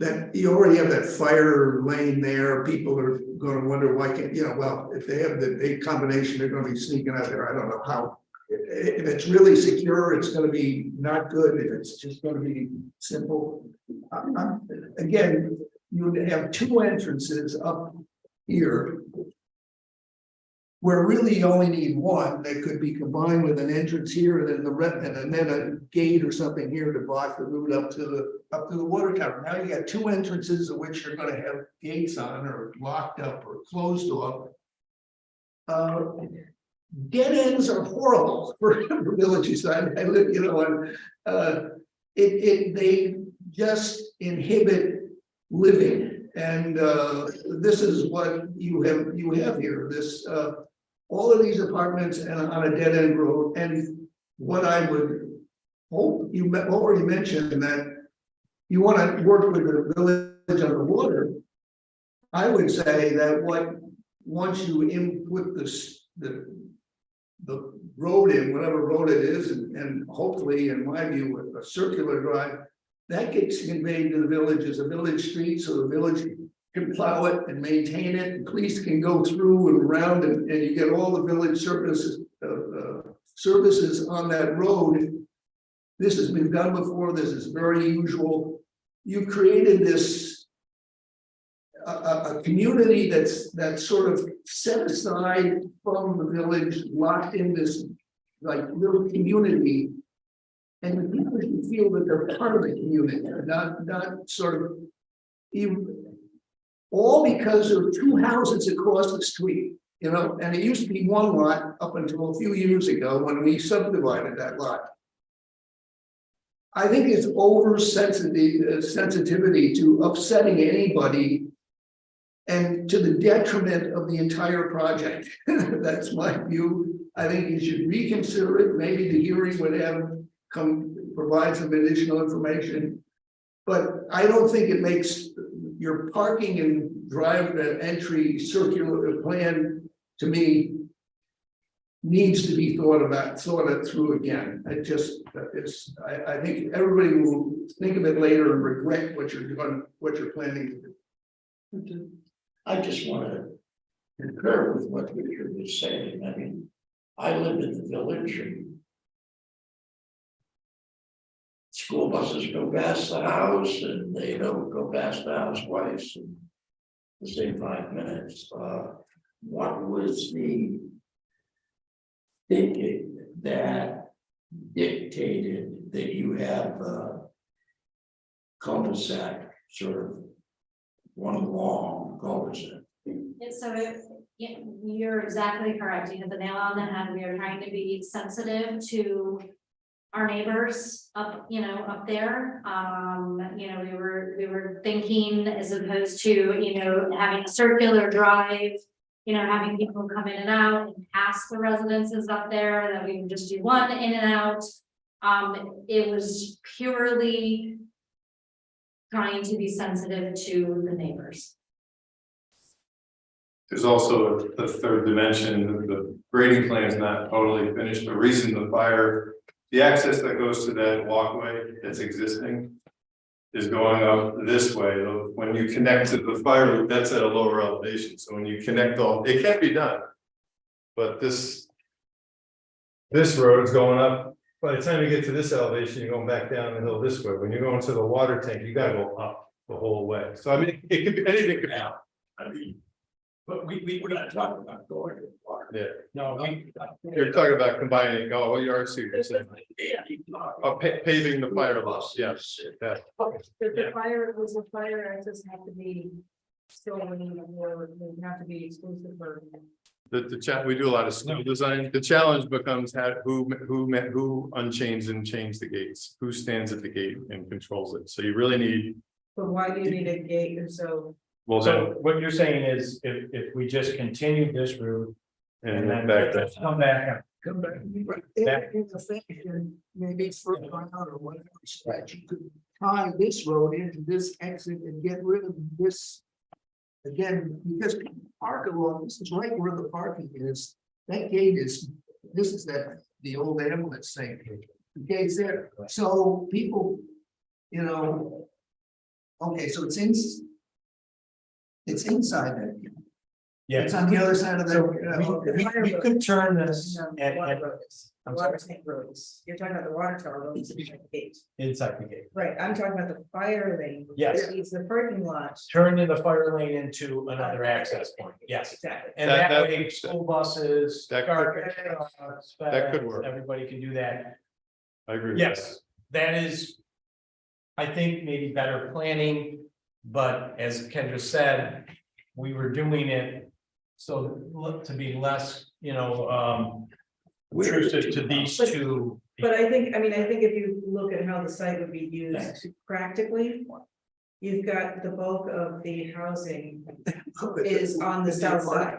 That you already have that fire lane there. People are going to wonder why can't, you know, well, if they have the big combination, they're going to be sneaking out there. I don't know how. If it's really secure, it's going to be not good. If it's just going to be simple. Again, you would have two entrances up here, where really you only need one that could be combined with an entrance here and then and then a gate or something here to block the route up to the water tower. Now you got two entrances of which you're going to have gates on, or locked up or closed off. Dead ends are horrible for villages. I live, you know, and they just inhibit living, and this is what you have here. This all of these apartments and on a dead end road. And what I would hope, you already mentioned that you want to work with the village on the water. I would say that once you input the road in, whatever road it is, and hopefully, in my view, a circular drive, that gets conveyed to the village as a village street, so the village can plow it and maintain it, and police can go through and around, and you get all the village services on that road. This has been done before. This is very usual. You created this a community that's sort of set aside from the village, locked in this like little community, and the people should feel that they're part of the community, not sort of even, all because there are two houses across the street, you know, and it used to be one lot up until a few years ago when we subdivided that lot. I think it's sensitivity to upsetting anybody, and to the detriment of the entire project. That's my view. I think you should reconsider it. Maybe the hearing would provide some additional information. But I don't think it makes your parking and drive entry circular plan, to me, needs to be thought through again. I think everybody will think of it later and regret what you're planning to do. I just want to concur with what Richard was saying. I mean, I live in the village, and school buses go past the house, and they don't go past the house twice in the same 5 minutes. What was the thinking that dictated that you have a cul-de-sac, sort of one long cul-de-sac? You're exactly correct. You hit the nail on the head. We are trying to be sensitive to our neighbors up, up there. We were thinking as opposed to, having a circular drive, having people come in and out and pass the residences up there, that we would just do one in and out. It was purely trying to be sensitive to the neighbors. There's also a third dimension, the grading plan is not totally finished, the reason the access that goes to that walkway that's existing. Is going up this way, when you connect to the fire loop, that's at a lower elevation, so when you connect it can be done. But this road is going up, by the time you get to this elevation, you're going back down the hill this way, when you're going to the water tank, you gotta go up the whole way, so I mean, it could be, anything could happen. I mean, But we're not talking about going to the water. yeah, No, you're talking about combining, you are serious, paving the fire loss, yes, yeah. Was the fire access have to be still, would have to be exclusive for. We do a lot of school design, the challenge becomes who unchains and chains the gates, who stands at the gate and controls it, so you really need. But why do you need a gate, and so? Well, So what you're saying is if we just continue this route and then back there. come back. come back. In the fashion, maybe further out or whatever stretch, you could tie this road into this exit and get rid of this. Again, because people park along, this is right where the parking is. That gate is, this is the old ambulance thing. The gate's there, so people, okay, so it's inside that. Yeah. It's on the other side of So the. we could turn this Water tank roads, you're talking about the water tower roads, gate. inside the gate. Right, I'm talking about the fire lane. Yes. It leads the parking lot. Turn in the fire lane into another access point, yes. Exactly. And That- that that- way, school buses, that- garbage trucks, that could FedEx, work. everybody can do that. I agree. with Yes, that is, I think maybe better planning, but as Kendra said, we were doing it so to be less, intrusive to these two. But I think if you look at how the site would be used practically. You've got the bulk of the housing is on the south side.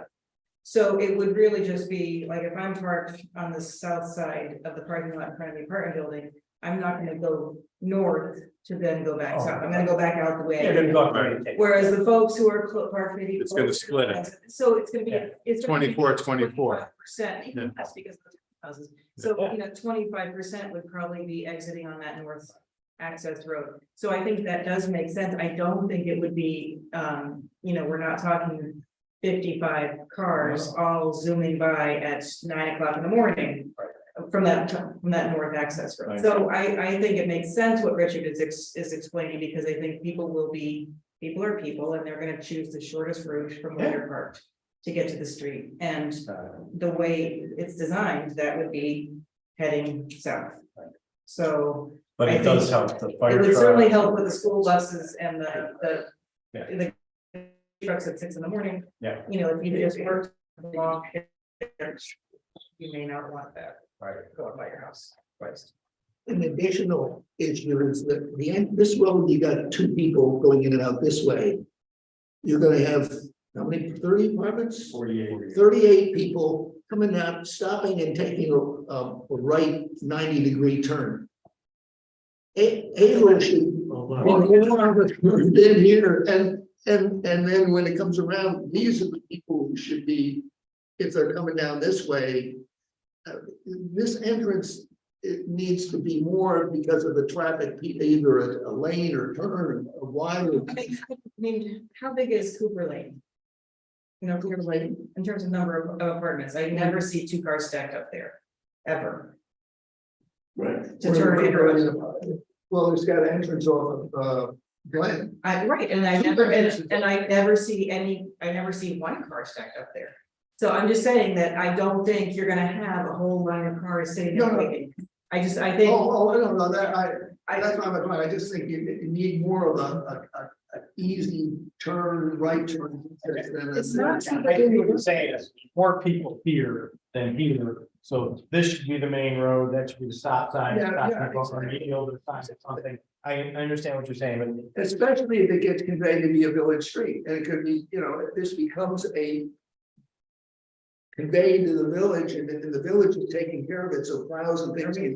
So it would really just be like if I'm parked on the south side of the parking lot in front of the apartment building, I'm not gonna go north to then go back south. I'm gonna go back out the way. You're gonna go up there. Whereas the folks who are parked maybe. It's gonna split it. So it's gonna be. Yeah. It's 24. Percent, even that's because of the houses. So, 25% would probably be exiting on that north access road. So I think that does make sense. I don't think it would be, we're not talking 55 cars all zooming by at 9 o'clock in the morning. From that north access road. Right. So I think it makes sense what Richard is explaining, because I think people are people, and they're gonna choose the shortest route from where they're parked to get to the street. And the way it's designed, that would be heading south. So. But I it does think help the fire it would truck. certainly help with the school buses and the Yeah. trucks at 6 in the morning. Yeah. If you just work along, you may not want that. Right. Go up by your house twice. An additional issue is that this road, you got two people going in and out this way. You're gonna have, how many, 30 apartments? 48. 38 people coming out, stopping and taking a right 90-degree turn. A should. Been here, and then when it comes around, these are the people who should be, if they're coming down this way. This entrance, it needs to be more because of the traffic, either a lane or turn or wider. I mean, how big is Cooper Lane? Cooper Lane, in terms of number of apartments, I never see 2 cars stacked up there, ever. Right. To turn into Well, it's got an entrance off of Glen. Right, and I never see 1 car stacked up there. So I'm just saying that I don't think you're gonna have a whole line of cars sitting there No. waiting. I think, No, that's not my point, I just think you need more of a easy turn, right turn. It's not too I think what you're saying is more people here than here, so this should be the main road, that should be the stop sign. Yeah, stop yeah, people from being able to find something. I understand what you're saying, but Especially if it gets conveyed to be a village street, and it could be, you know, if this becomes a. Conveyed to the village, and the village is taking care of it, so plows and things. we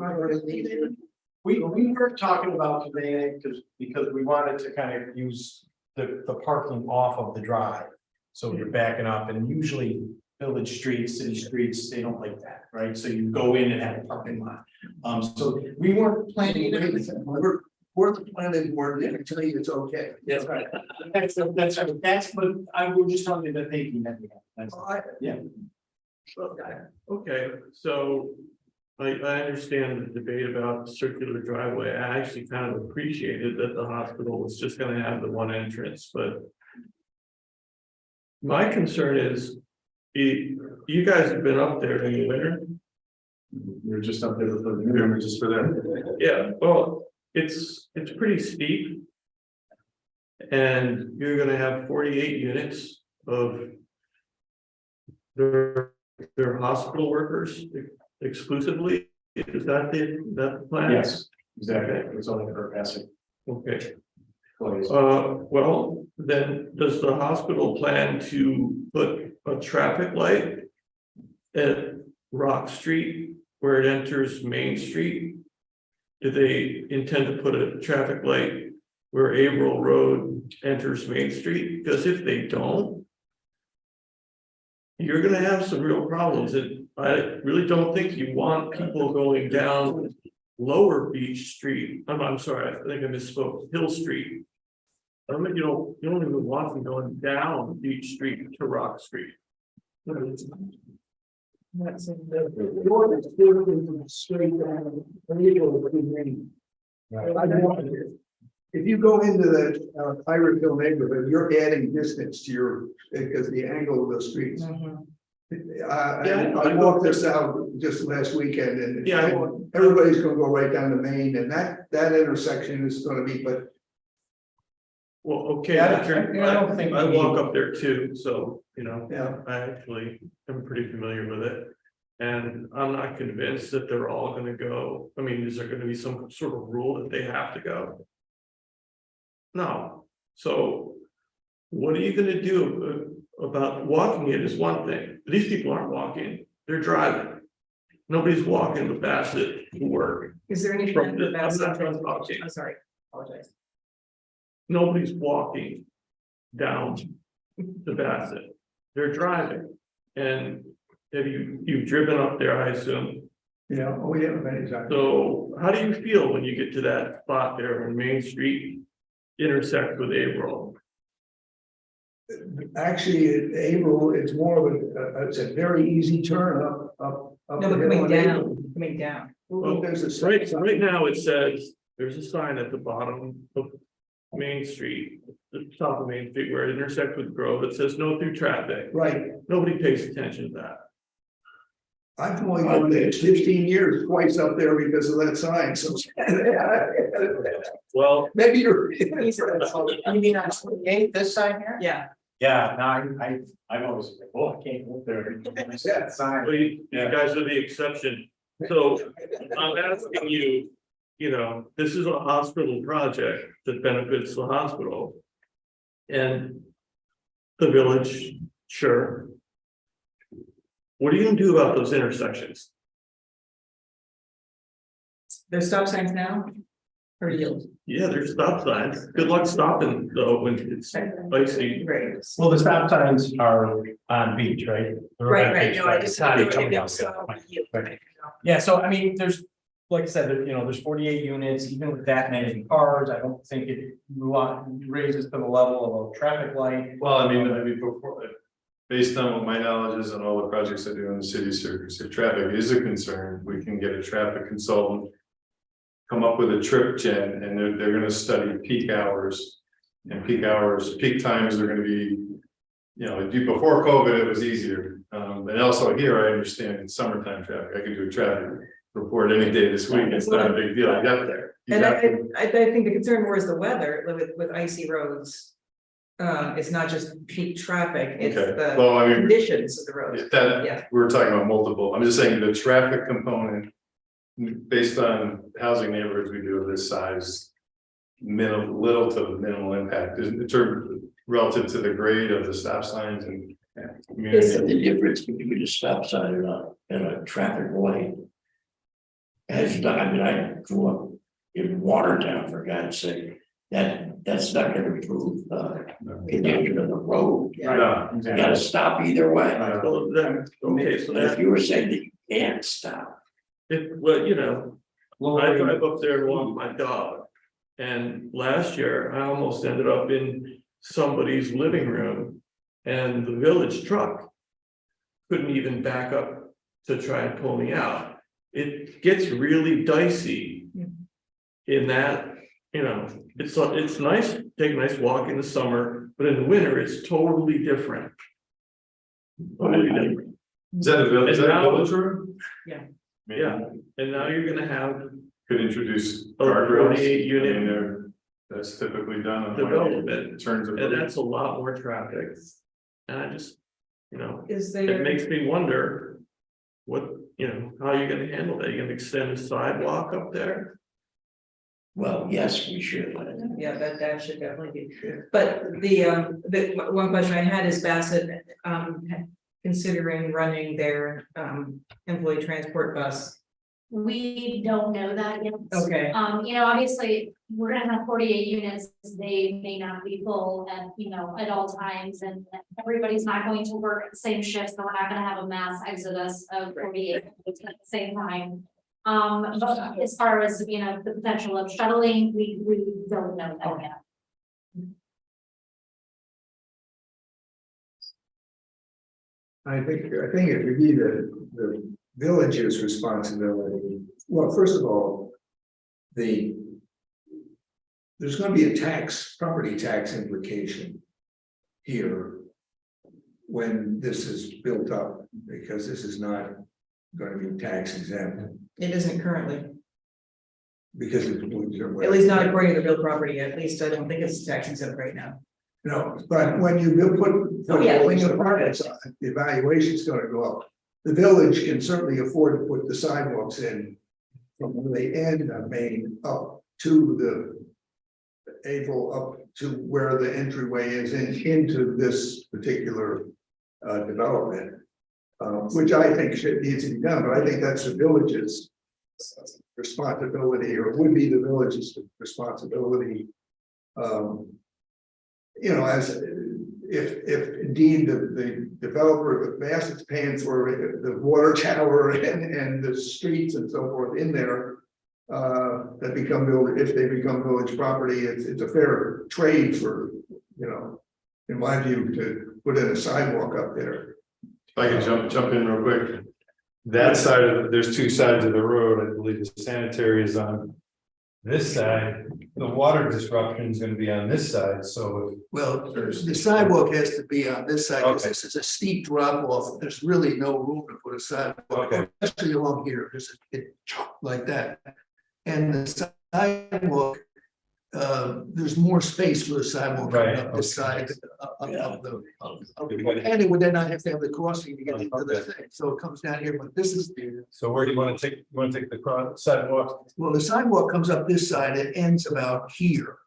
were talking about conveying it because we wanted to kind of use the parking off of the drive. So you're backing up, and usually village streets, city streets, they don't like that, right? So you go in and have a parking lot. So we weren't planning. We're the planning board, and I tell you it's okay. That's right. That's what I was just telling you the thinking that we have. Yeah. Okay, so I understand the debate about circular driveway. I actually kind of appreciated that the hospital was just gonna have the one entrance, but my concern is, you guys have been up there in the winter. We're just up there for the just for that. Yeah, well, it's pretty steep. And you're gonna have 48 units of their hospital workers exclusively. Is that the plan? Yes, exactly. It's only for passing. Okay. Well, then does the hospital plan to put a traffic light at Rock Street where it enters Main Street? Do they intend to put a traffic light where Averill Road enters Main Street? Because if they don't, you're gonna have some real problems, and I really don't think you want people going down Lower Beach Street. I'm sorry, I think I misspoke, Hill Street. I mean, you don't even want them going down Beach Street to Rock Street. If you go into the Irisville neighborhood, you're adding distance to your, because the angle of the streets. I walked this out just last weekend, and Yeah. everybody's gonna go right down to Main, and that intersection is gonna be, but. Well, okay, Yeah, I don't think I we walk need- up there too, so, you know, Yeah. I actually am pretty familiar with it. And I'm not convinced that they're all gonna go. I mean, is there gonna be some sort of rule that they have to go? No, so what are you gonna do about walking it is one thing. These people aren't walking, they're driving. Nobody's walking to Bassett to work. is there any From plan the- for that? I'm not trying to talk to you. I'm sorry, apologize. Nobody's walking down to Bassett. They're driving. And have you've driven up there, I assume. Yeah, oh, yeah, many times. So how do you feel when you get to that spot there on Main Street? Intersect with Averill? Actually, at April, it's more of it's a very easy turn up. No, but the hill coming on down, April. coming down. Well, there's a. Right now it says, there's a sign at the bottom of Main Street, the top of Main Street where it intersects with Grove. It says no through traffic. Right, Nobody pays attention to that. I've only gone there 15 years, twice up there because of that sign, so. Well, Maybe you're. You mean on 28, this sign here? Yeah, Yeah, no, I've always been, oh, I can't go up there. Yeah. Sign. well, you guys are the exception. So I'm asking you, you know, this is a hospital project that benefits the hospital. And the village, sure. What are you gonna do about those intersections? there's stop signs now. Or yield. Yeah, there's stop signs. Good luck stopping though when it's icy. Right. Well, the stop signs are on Beach, right? They're on Right, Beach, no, I just. Not I coming didn't out. saw yield. Right. Yeah, so I mean, there's, like I said, there's 48 units, even with that many cars, I don't think it raises to the level of a traffic light. Well, I mean, before, based on what my knowledge is on all the projects I do in the city circuits, if traffic is a concern, we can get a traffic consultant. Come up with a trip gen, and they're gonna study peak hours. And peak times are gonna be, you know, before COVID, it was easier. And also here, I understand it's summertime traffic, I can do a traffic report any day this week, it's not a big deal, I got there. You And got to- I think the concern more is the weather with icy roads. It's not just peak traffic, it's Okay, the well, I mean, conditions of the road. that, Yeah. we're talking about multiple, I'm just saying the traffic component. Based on housing neighborhoods we do of this size. Little to minimal impact, in terms relative to the grade of the stop signs and. Is- The difference between a stop sign and a traffic light. As, I mean, I grew up in Watertown, for God's sake, that's not gonna improve, condition of the road. You No, gotta stop either way. So then, okay, so But if that, you were saying that you can't stop, well, you know, I drive up there to walk my dog. And last year, I almost ended up in somebody's living room. And the village truck couldn't even back up to try and pull me out. It gets really dicey. In that, you know, it's nice, take a nice walk in the summer, but in the winter, it's totally different. Totally different. Is that a village, is that a And now- village road? Yeah. Maybe. Yeah, and now you're gonna have Could introduce a guardrails. 48 unit I mean, that's typically done. on development, In terms of. and that's a lot more traffic. And I just, you know, Is it there, makes me wonder. What, you know, how you're gonna handle that, you're gonna extend a sidewalk up there? well, yes, we should. yeah, that should definitely be, but the one question I had is Bassett, considering running their, employee transport bus. We don't know that yet. Okay. You know, obviously, we're gonna have 48 units, they may not be full at, you know, at all times, and everybody's not going to work at the same shift, so we're not gonna have a mass exodus of 48 at the same time. But as far as, you know, the potential of shuttling, we don't know that yet. I think it would be the village's responsibility. Well, first of all, there's gonna be a property tax implication here when this is built up, because this is not gonna be tax exempt, It isn't currently, because it's. at least not according to the real property, at least I don't think it's tax exempt right now. No, but when you put Oh, yeah. building apartments on it, the evaluation's gonna go up. The village can certainly afford to put the sidewalks in from the end of Main up to up to where the entryway is into this particular development. Which I think needs to be done, but I think that's the village's responsibility, or would be the village's responsibility. You know, as if indeed the developer, the Bassett's paying for the water tower and the streets and so forth in there. That become if they become village property, it's a fair trade for, you know, in my view, to put in a sidewalk up there. If I can jump in real quick. That side of, there's two sides of the road, I believe the sanitary is on this side, the water disruption is gonna be on this side, so. Well, the sidewalk has to be on this side, because this is a steep drop off, there's really no room to put a sidewalk, Okay. especially along here, because it like that. And the sidewalk, there's more space for the sidewalk coming up this side of the. And it would then not have to have the crossing to get into the thing, so it comes down here, but this is. So where do you wanna take, the sidewalk? Well, the sidewalk comes up this side, it ends about here.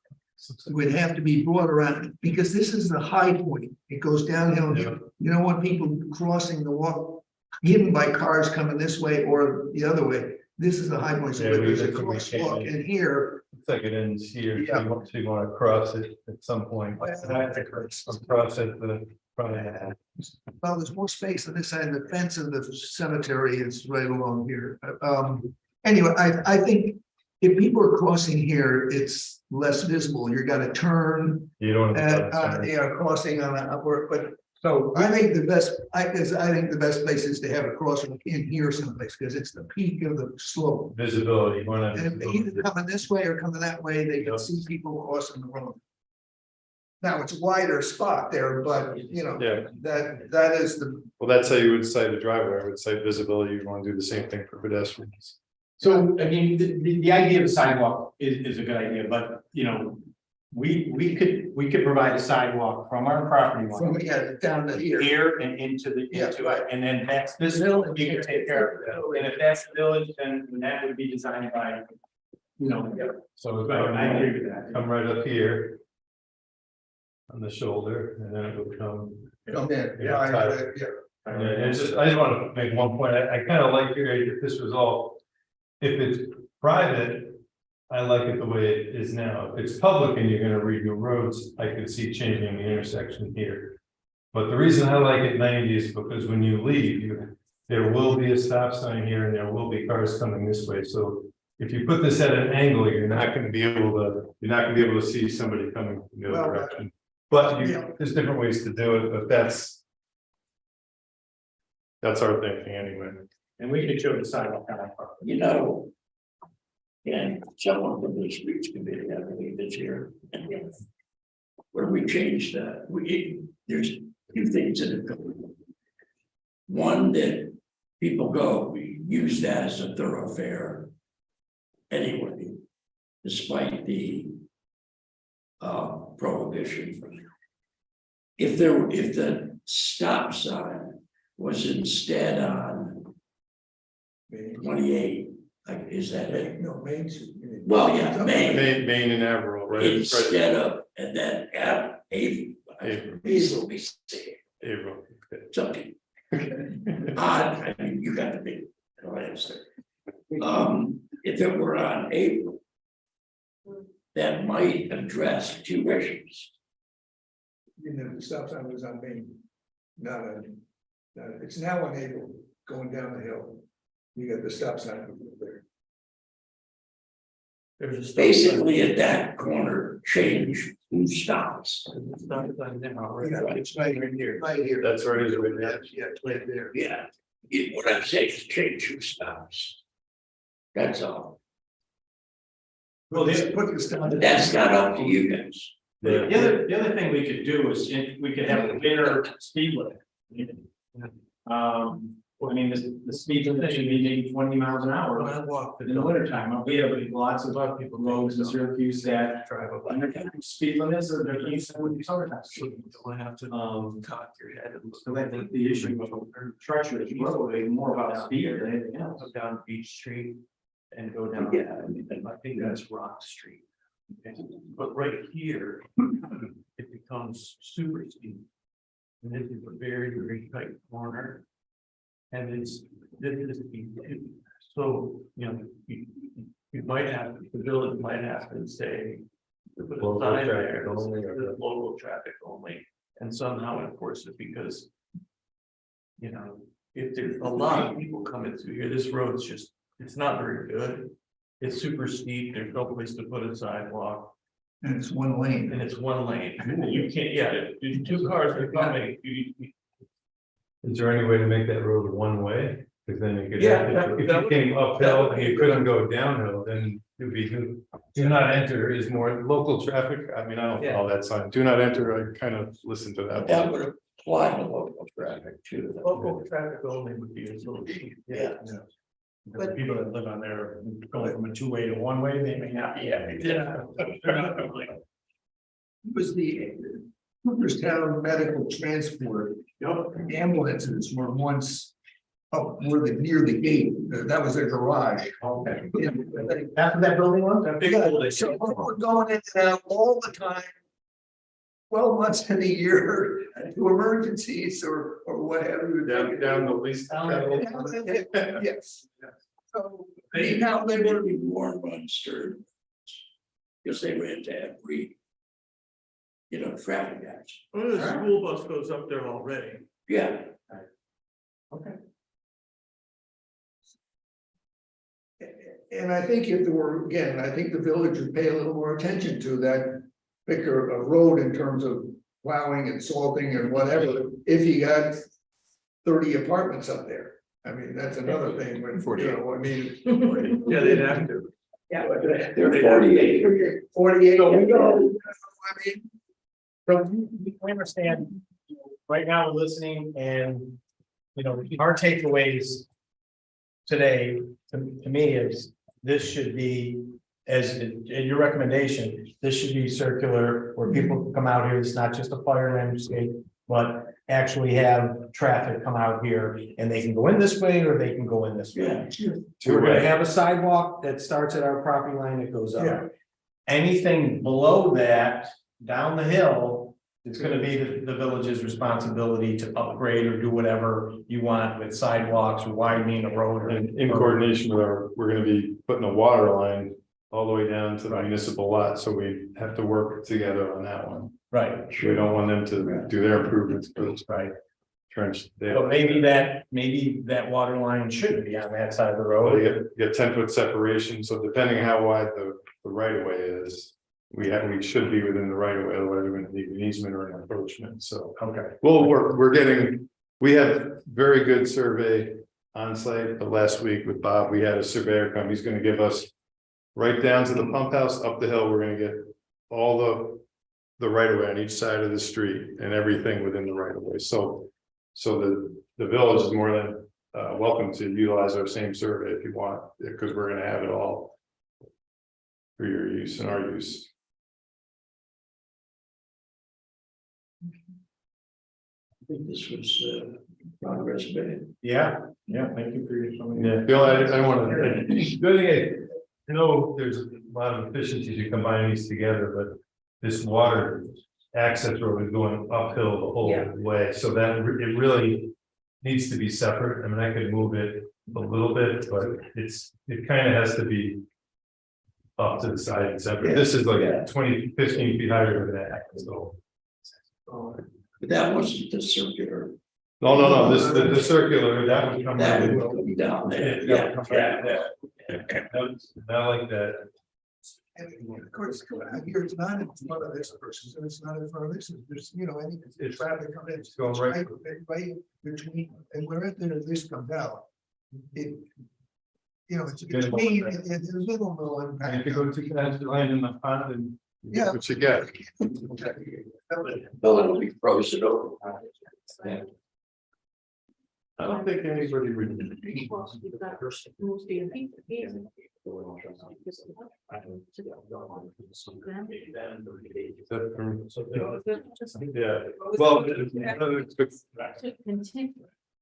It would have to be brought around, because this is the high point, it goes downhill here. You don't want people crossing the walk, hidden by cars coming this way or the other way. This is the high point, so Yeah, there's a we can't crosswalk make- in here. Looks like it ends here, Yeah. so you wanna cross it at some point. Cross it, probably. Well, there's more space on this side, the fence of the cemetery is right along here. Anyway, I think if people are crossing here, it's less visible, you're gonna turn. You don't. want to- Yeah, crossing on a upward, but so I think the best, I think the best place is to have a crossing in here someplace, because it's the peak of the slope. Visibility, you wanna. And either coming this way or coming that way, they can see people crossing the road. Now, it's a wider spot there, but you know, Yeah, that is the, well, that's how you would cite a driveway, I would cite visibility, you wanna do the same thing for pedestrians. So, I mean, the idea of a sidewalk is a good idea, but, you know, we could provide a sidewalk from our property line. From, yeah, down to here. Here and into Yeah, it, and then that's this village, we can take care of it, and if that's the village, then that would be designed by. You know, So it's right, I agree with that. come right up here. On the shoulder, and then it would come. Come in, Yeah, yeah. And it's just, I just want to make one point, I kind of like your idea, if this was all, if it's private. I like it the way it is now, if it's public and you're gonna redo roads, I could see changing the intersection here. But the reason I like it 90 is because when you leave, there will be a stop sign here and there will be cars coming this way, so. If you put this at an angle, you're not gonna be able to see somebody coming from the other direction. But there's different ways to do it, but that's our thinking anyway. And we could show the sidewalk on our property. You know. And someone from the streets committee, I believe, is here. Where we changed that, there's two things in it. One, that people go, we use that as a thoroughfare. Anyway, despite the prohibition. If the stop sign was instead on 28, like, is that it? No, Main Street. Well, yeah, Main, Main and Averill, right? instead of, and then April. easily say April. something odd. I mean, you got the big answer. If it were on April, that might address two issues. You know, the stop sign was on Main, it's now on April, going down the hill. You got the stop sign there. There's a stop Basically, at that corner, change who stops. sign. Stop sign now, right? Yeah, it's right here. Right here. That's where it is right now. Yeah, it's right there. Yeah, what I'm saying is change who stops. That's all. Well, Put the stop. That's not up to you guys. The other thing we could do is we could have a bigger speed limit. I mean, the speed limit should be maybe 20 miles an hour in the winter time. We have lots of people roads in Syracuse that drive up under speed limits, or they're used to summertime. Don't have to cock your head. So I think the issue of treacherous road is more about speed than anything else. Go down Beach Street and go down. Yeah. I think that's Rock Street. But right here, it becomes super steep. And this is a very, very tight corner. And this is so, you know, you might have, the village might have to say. Put a sign there, local traffic only, and somehow enforce it, because. You know, if there's a lot of people coming through here, this road's just, it's not very good. It's super steep, there's no place to put a sidewalk, And it's one lane. and it's one lane, and you can't, if two cars are coming, Is there any way to make that road one way? Because then you could, Yeah, if you came uphill and you couldn't go downhill, then it'd be, do not enter is more local traffic. I mean, I don't follow that sign. Do not enter, I kind of listen to that. That would apply to local traffic too. local traffic only would be a little cheap. Yeah. But the people that live on there going from a two-way to one-way, they may not be happy. They're not really. It was the Cooperstown medical transport. Ambulances were once up near the gate. That was their garage. Okay. Yeah. That's what that building was? That big building. So we're going in and out all the time. 12 months in a year to emergencies or whatever. Down the least. Yes. So Now they would be more runs through. Because they ran to every. Traffic accident. Well, the school bus goes up there already. Yeah. Okay. And I think if there were, again, I think the village would pay a little more attention to that particular road in terms of plowing and salting and whatever, if you got 30 apartments up there. I mean, that's another thing when, I mean. Yeah, they'd have to. Yeah. They're 48. 48. So we I mean, So we understand, right now we're listening and, our takeaways. today, to me, is this should be, as in your recommendation, this should be circular, where people can come out here, it's not just a fire landscape, but actually have traffic come out here, and they can go in this way, or they can go in this way. We're gonna have a sidewalk that starts at our property line that goes Yeah. up. Anything below that, down the hill, it's gonna be the village's responsibility to upgrade or do whatever you want with sidewalks or widening a road. Or And in coordination with we're gonna be putting a water line all the way down to the municipal lot, so we have to work together on that one. Right, We don't want them to do their improvements first, right. trench. But maybe that water line shouldn't be on that side of the Well, road. you get 10-foot separation, so depending how wide the right of way is. We should be within the right of way, otherwise we're gonna need an easement or an encroachment, so. Okay. Well, we have very good survey on site, but last week with Bob, we had a surveyor come, he's gonna give us. Right down to the pump house, up the hill, we're gonna get all the right of way on each side of the street and everything within the right of way, so. So the village is more than welcome to utilize our same survey if you want, because we're gonna have it all. For your use and our use. I think this was progress made. Yeah, thank you for your. Yeah, Bill, I want to, the other thing, I know there's a lot of efficiencies to combine these together, but this water access road is going uphill the whole Yeah. way, so that it really needs to be separate. I mean, I could move it a little bit, but it kind of has to be up to the side and separate. This is like 15 feet higher than that, so. But that wasn't the circular. No, the circular, that would come. That right in. would go down there. Yeah, come right in there. Not like that. And of course, here it's not in front of this person, so it's not in front of this, there's, any It's traffic coming in. it's going right- Right between, and wherever this comes out. It. It's between, there's little no And impact. if you go to that line in the pond and. Yeah. What you get. Well, it'll be frozen over. I don't think anybody would. Yeah, well. To continue,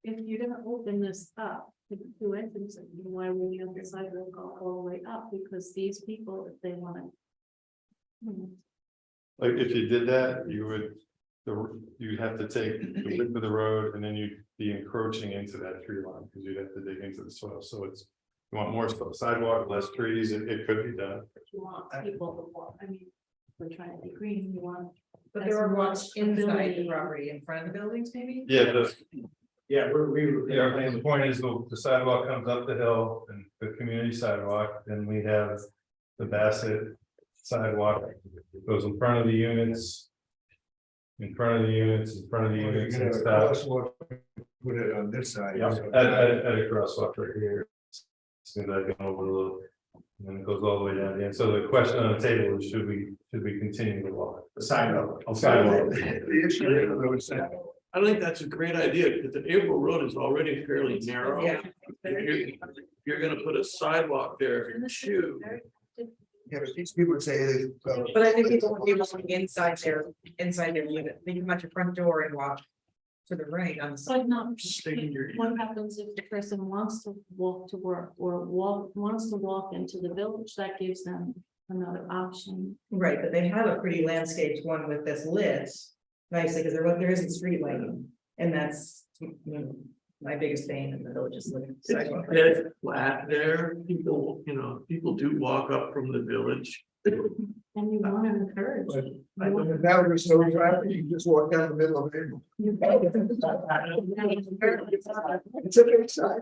if you're gonna open this up to the two entrances, why would you have the sidewalk go all the way up? Because these people, if they wanna. Like, if you did that, you'd have to take the width of the road and then you'd be encroaching into that tree line, because you'd have to dig into the soil, so it's. You want more sidewalk, less trees, it could be done. You want people to walk, I mean, we're trying to be green, you want. But there are walks inside the property, in front of the buildings, maybe? Yeah, We the point is, the sidewalk comes up the hill and the community sidewalk, then we have the Bassett sidewalk. Goes in front of the units. In front of the units, and stuff. Put it on this side. Yeah, at a crosswalk right here. Seems like going over a little, and then it goes all the way down the end. So the question on the table is, should we continue to walk? The sidewalk. The issue is that I think that's a great idea, because the April Road is already fairly narrow. Yeah. If you're gonna put a sidewalk there, shoot. Yeah, but these people say. But I think people will be walking inside their unit, they come out your front door and walk to the right on the side. But not, Stay in your- what happens if the person wants to walk to work or wants to walk into the village, that gives them another option. Right, but they have a pretty landscaped one with this lit nicely, because there isn't street lighting, and that's my biggest pain in the village is the sidewalk. It's dead flat there, people do walk up from the village. And you want to encourage. I don't know, now there's no traffic, you can just walk down the middle of it. It's a big side.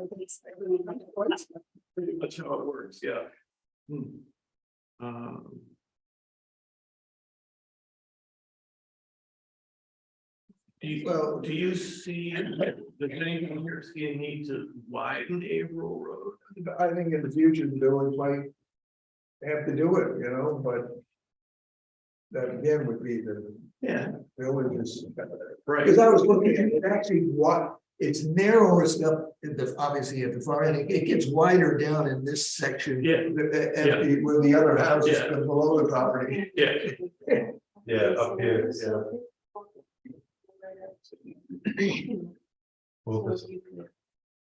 Pretty much how it works, yeah. Do you see, does anyone here see a need to widen April Road? I think in the future, the village might have to do it, but that again would be the Yeah. village's. Right. Because I was looking at it, actually, it's narrowest up at the, obviously at the far end, it gets wider down in this section. Yeah. Where the other houses Yeah. are below the property. Yeah, Yeah, up here, yeah. Well, this-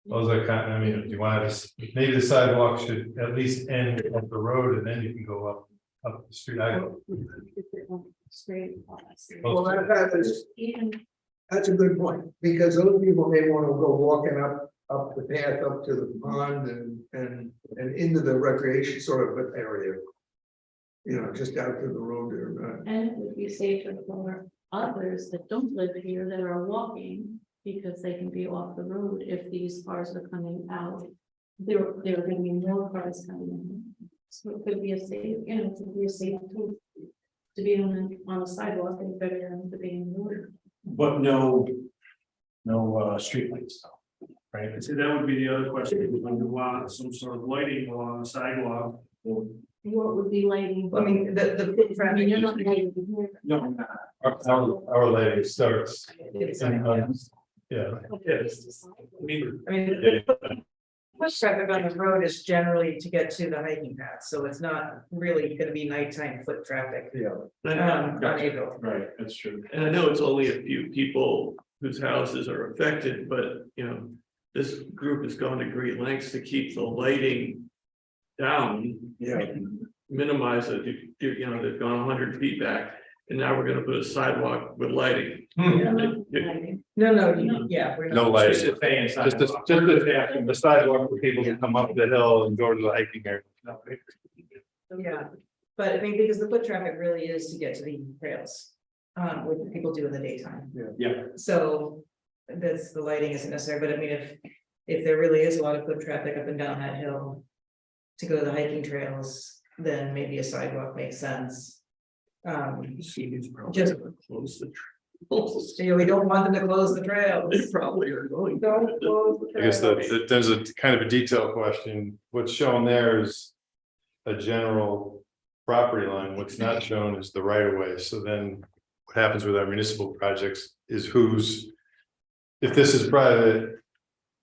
Those are kind, I mean, if you want to, maybe the sidewalk should at least end at the road and then you can go up the street. Well, that's a good point, because other people may want to go walking up the path up to the pond and into the recreation sort of area. You know, just out to the road there. And it would be safer for others that don't live here that are walking, because they can be off the road if these cars are coming out. There are gonna be more cars coming in. So it could be a safe, you know, it could be a safe tool to be on a sidewalk and better than to be in the road. But no streetlights though, right? and so that would be the other question, if you want some sort of lighting along the sidewalk. What would be lighting? I mean, the foot I mean, traffic. you're not lighting here. No. Our lady starts. It's- Yeah. I mean, the foot traffic on the road is generally to get to the hiking path, so it's not really gonna be nighttime foot traffic. On April. Right, that's true. And I know it's only a few people whose houses are affected, but you know, this group has gone to great lengths to keep the lighting down. Yeah. Minimize it, you know, they've gone 100 feet back, and now we're gonna put a sidewalk with lighting. No, yeah. we're not- No lights. Just the sidewalk for people to come up the hill and go to the hiking area. Yeah, but I mean, because the foot traffic really is to get to the trails, which people do in the daytime. Yeah. So that's, the lighting isn't necessary, but I mean, if there really is a lot of foot traffic up and down that hill to go to the hiking trails, then maybe a sidewalk makes sense. Just Close the we don't want them to close the trails. They probably are going. Don't close the I guess trails. there's a kind of a detailed question. What's shown there is a general property line. What's not shown is the right of way. So then what happens with our municipal projects is who's, if this is private,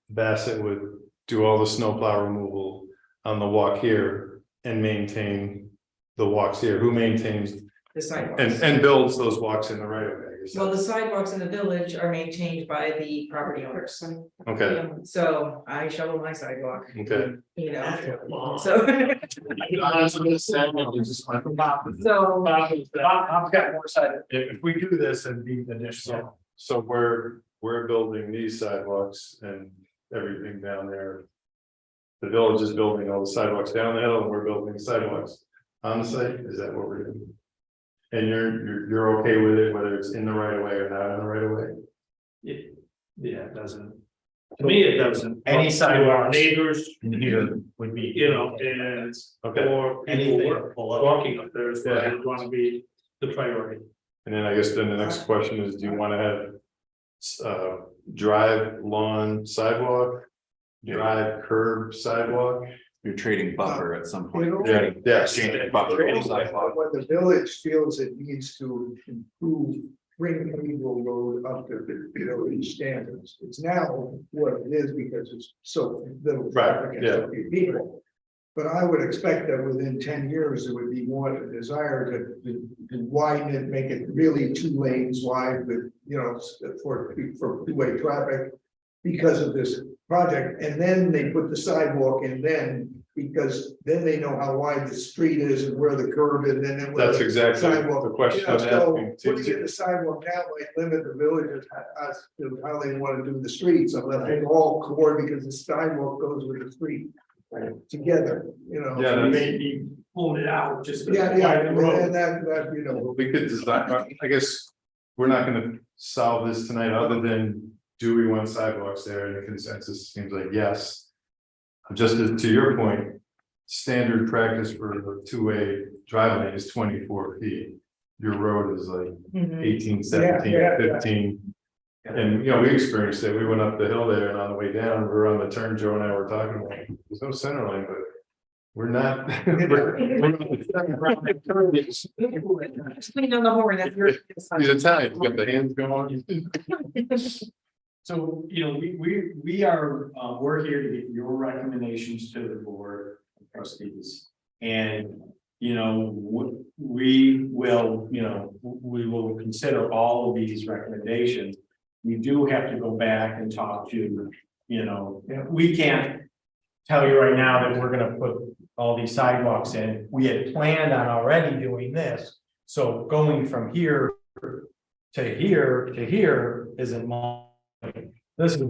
Bassett would do all the snowplow removal on the walk here and maintain the walks here. Who maintains The sidewalks. and builds those walks in the right of way? I guess Well, the that's- sidewalks in the village are maintained by the property owners. Okay, So I shovel my sidewalk, okay. you know, so. So, I've got more side. If we do this and be additional, so we're building these sidewalks and everything down there. The village is building all the sidewalks down the hill and we're building sidewalks on the site, is that what we're doing? And you're okay with it, whether it's in the right of way or not in the right of way? yeah, it doesn't. To me, it doesn't. Any To sidewalks our neighbors, here would be. you know, and Okay, or people Anything below. walking up there is Yeah. going to be the priority. and then I guess then the next question is, do you want to have drive lawn sidewalk? Drive curb sidewalk? You're trading buffer at some point. Yeah, yes. Exchanging buffer for sidewalk. What the village feels it needs to improve, bring Cathedral Road up to the village standards. It's now what it is because it's so little traffic and so few people. But I would expect that within 10 years, there would be more desire to widen it, make it really 2 lanes wide with, you know, for two-way traffic. Because of this project, and then they put the sidewalk in then, because then they know how wide the street is and where the curb is, and then. where That's the exactly sidewalk- the question Yeah, I'm so asking. putting in the sidewalk now might limit the villages as to how they want to do the streets, unless they all core because the sidewalk goes with the street. Together, you know. Yeah, that's- Maybe pulling it out just. to Yeah, widen the road. and that, you know. We could design, I guess, we're not gonna solve this tonight, other than, do we want sidewalks there, and the consensus seems like yes. Just to your point, standard practice for the 2-way drive lane is 24 feet. Your road is like mhm. 18, 17, Yeah. 15. And, you know, we experienced it, we went up the hill there, and on the way down, we were on the turn, Joe and I were talking about, there's no center line, but. We're not. Just lean on the horn, that's your. He's Italian, he's got the hands going. So, you know, we are, we're here to get your recommendations to the board of trustees. And, you know, we will, you know, we will consider all of these recommendations. We do have to go back and talk to, you know, we can't tell you right now that we're gonna put all these sidewalks in. We had planned on already doing this. So going from here to here isn't long. This is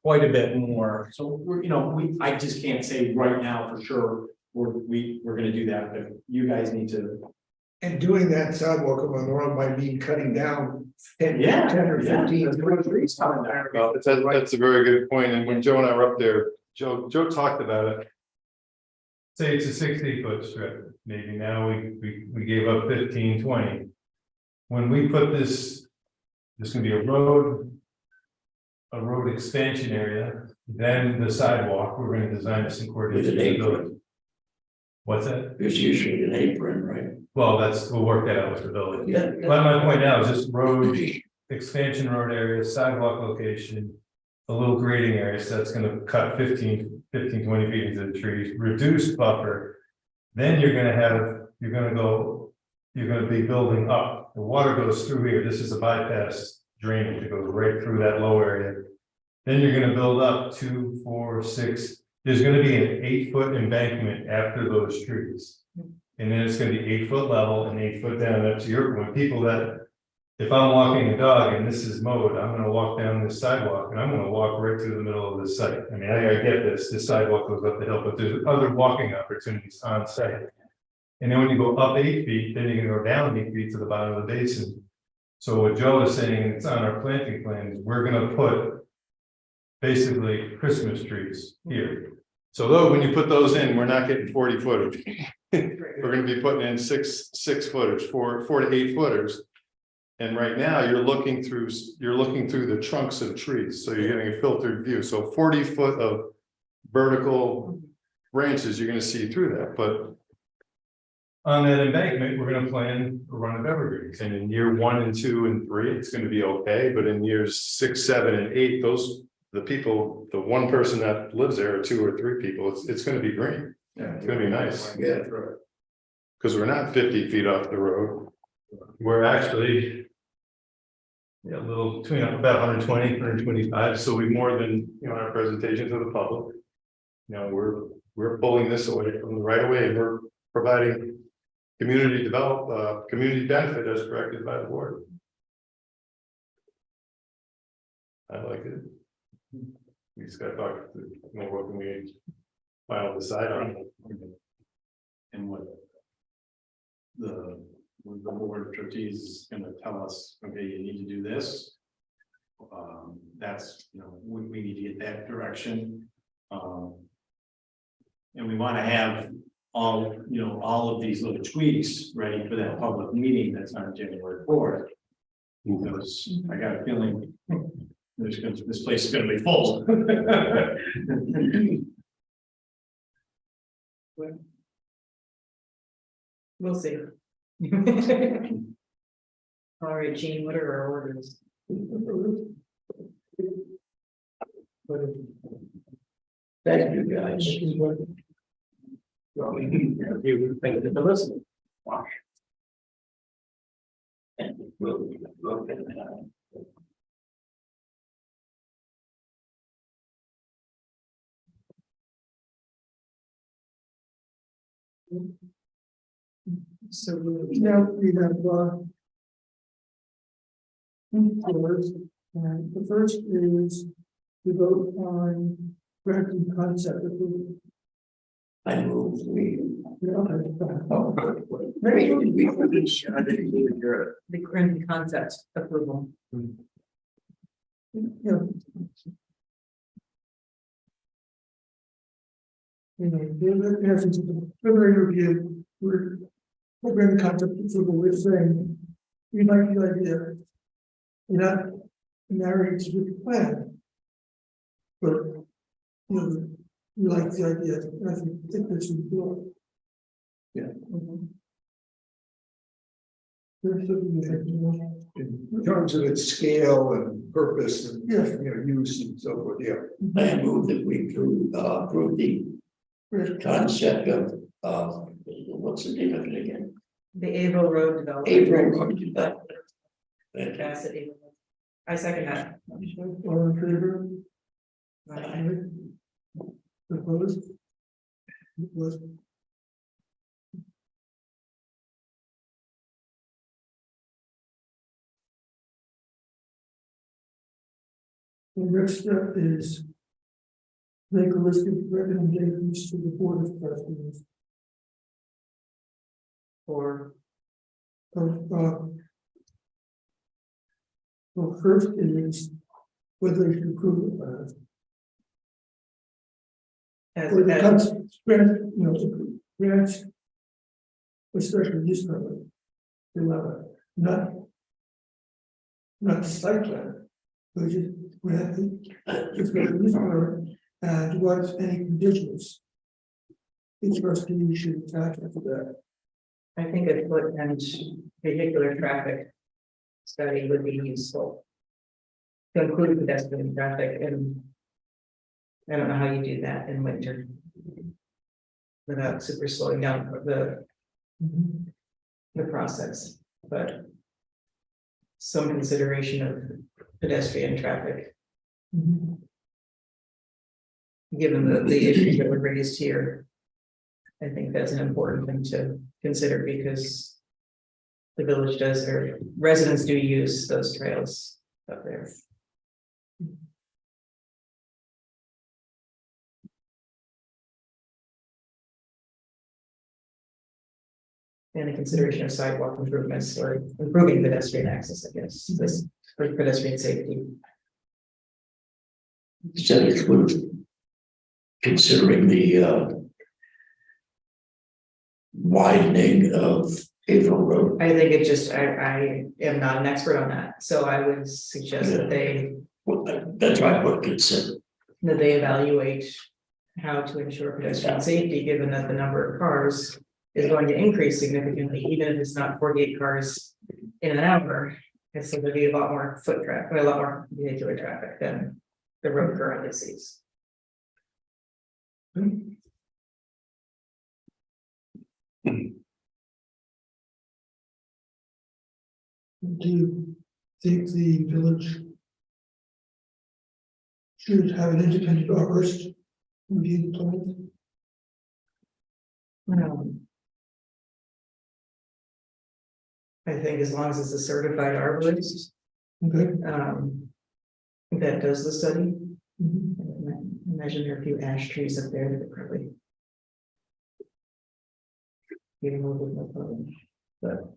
quite a bit more. So we're, you know, I just can't say right now for sure, we're gonna do that, but you guys need to. And doing that sidewalk on the road might mean cutting down 10 Yeah, 10 or yeah. 15 trees coming down. Well, that's a very good point, and when Joe and I were up there, Joe talked about it. Say it's a 60-foot strip, maybe now we gave up 15, 20. When we put this gonna be a road expansion area, then the sidewalk, we're gonna design this in coordination with the building. What's that? There's usually an apron, right? Well, we'll work that out with the building. Yeah. But my point now is just road expansion, road area, sidewalk location, a little grading area, so that's gonna cut 15, 20 feet into the trees, reduced buffer. Then you're gonna be building up. The water goes through here. This is a bypass drainage. It goes right through that low area. Then you're gonna build up 2, 4, 6. There's gonna be an 8-foot embankment after those trees. And then it's gonna be 8-foot level and 8 foot down. Up to your point, people that, if I'm walking a dog and this is mowed, I'm gonna walk down this sidewalk and I'm gonna walk right through the middle of this site. I mean, I get this sidewalk goes up the hill, but there's other walking opportunities on site. And then when you go up 8 feet, then you're gonna go down 8 feet to the bottom of the basin. So what Joe is saying, it's on our planting plans, we're gonna put basically Christmas trees here. So though, when you put those in, we're not getting 40 footers. We're gonna be putting in 6 footers, 4 to 8 footers. And right now, you're looking through the trunks of trees, so you're getting a filtered view. So 40 foot of vertical branches, you're gonna see through that, but on that embankment, we're gonna plan a run of evergreens, and in year 1 and 2 and 3, it's gonna be okay, but in years 6, 7, and 8, the one person that lives there, or 2 or 3 people, it's gonna be green. Yeah, it's gonna be nice. Yeah. Because we're not 50 feet off the road. We're actually a little between about 120, 125, so we more than, you know, our presentation to the public. You know, we're pulling this away from the right of way, and we're providing community benefit as directed by the board. I like it. We just got to talk to, you know, what can we final decide on. And what the board of trustees is gonna tell us, okay, you need to do this. That's, you know, we need to get that direction. And we wanna have all of these little tweaks ready for that public meeting that's on January 4th. Because I got a feeling this place is gonna be full. We'll see. All right, Gene, what are our orders? Thank you, guys. You think of the list. So Now we have, floors, and the first is to vote on granting concept approval. I move we. Maybe we put this, I didn't even hear it. the grand concept approval. Yeah. In essence, the preliminary review, we're granting concept approval, we're saying, we like the idea. We're not married to the plan. But, you know, we like the idea, and I think this is good. Yeah. In terms of its scale and purpose and, Yes. use and so forth, yeah. I move that we approve the concept of, what's the name of it again? The Avon Road development. April Road development. Capacity. I second that. All in favor? Opposed? Opposed? The next step is make a list of recommendations to the Board of Trustees Or of, well, first is whether they should approve the plan. as, Or the as, concept, grants. Especially use permit. Not. Not the site plan. But just grant it's going to use permit and what's any conditions. Each trustee should attach to that. I think a foot and vehicular traffic study would be useful. To include pedestrian traffic, and I don't know how you do that in winter. Without super slowing down the process, but some consideration of pedestrian traffic, given the issues that were raised here. I think that's an important thing to consider because the village does, or residents do use those trails up there. And a consideration of sidewalk improvements or improving pedestrian access, I guess, this for pedestrian safety. Said it was considering the widening of April Road. I think it just, I am not an expert on that, so I would suggest that Well, that's why I put consider. they evaluate how to ensure pedestrian safety, given that the number of cars is going to increase significantly, even if it's not 48 cars in an hour. And so there'll be a lot more foot traffic, a lot more vehicular traffic than the road currently sees. Do you think the village should have an independent arborist review the plan? I think as long as it's a certified arborist, Okay. that does the study. Imagine there are a few ash trees up there that are probably. Getting a little bit more problem, but.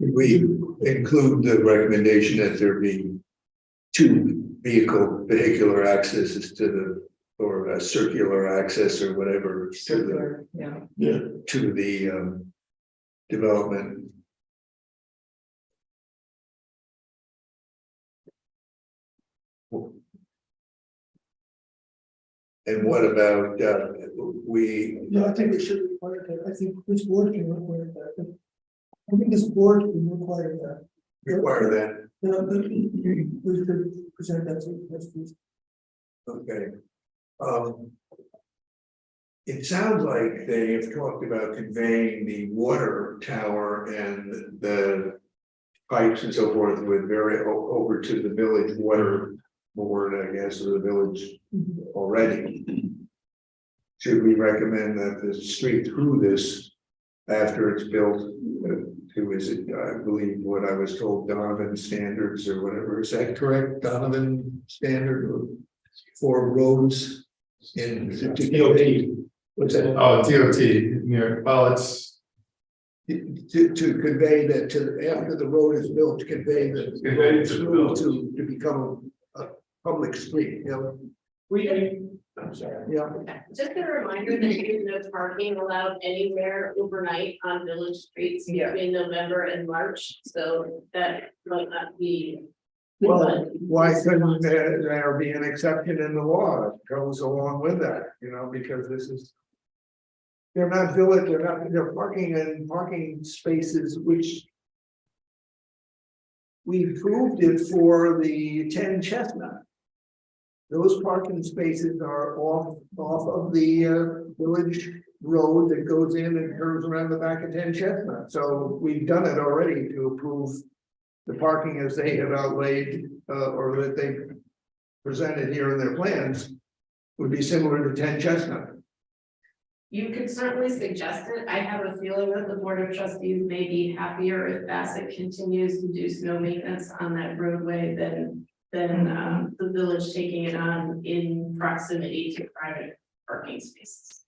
We include the recommendation that there be two vehicular accesses to the, or a circular access or whatever. Circular, yeah. To the development. And what about, Yeah, I think we should require that. I think this board can require that. I think this board can require that. require that? We should present that to the trustees. Okay. It sounds like they have talked about conveying the water tower and the pipes and so forth with over to the village water board, I guess, or the village already. Should we recommend that the street through this, after it's built, to, is it, I believe what I was told, Donovan standards or whatever, is that correct? Donovan standard for roads in DOT? What's that? Oh, DOT, near, well, it's. To convey that after the road is built, to convey that Convey to the village. to become a public street, you know? I'm sorry. Yeah, Just a reminder that there's no parking allowed anywhere overnight on village streets between November and March, so that might not be. Well, why couldn't there be an exception in the law that goes along with that, you know, because this is. They're not village, they're parking in parking spaces, which. We proved it for the 10 Chestnut. Those parking spaces are off of the village road that goes in and curves around the back of 10 Chestnut. So we've done it already to approve the parking as they have outlaid, or that they presented here in their plans, would be similar to 10 Chestnut. You could certainly suggest it. I have a feeling that the Board of Trustees may be happier if Bassett continues to do snow maintenance on that roadway than the village taking it on in proximity to private parking spaces.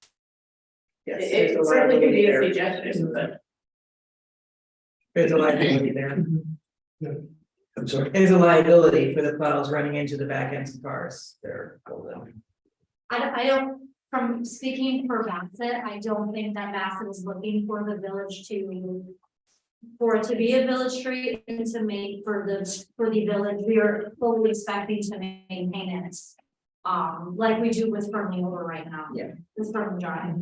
Yes, It certainly could be a suggestion, but. There's a liability there. I'm sorry. There's a liability for the plows running into the back ends of cars. They're. I don't, from speaking for Bassett, I don't think that Bassett is looking for the village to. For it to be a village street and to make for the village, we are fully expecting to maintain it. Like we do with Firmly Over right now. Yeah. With Firmly Drive.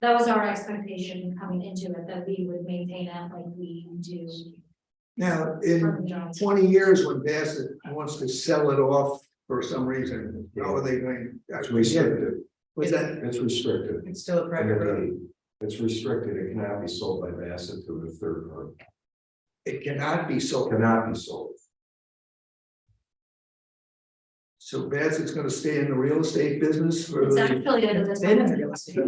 That was our expectation coming into it, that we would maintain it like we do. Now, Firmly in Drive. 20 years, when Bassett wants to sell it off for some reason, how are they going? It's restricted. Was that? It's restricted. It's still a private road. It's restricted. It cannot be sold by Bassett to a third party. It cannot be sold. Cannot be sold. So Bassett's gonna stay in the real estate business for It's the. actually a Been in real estate. You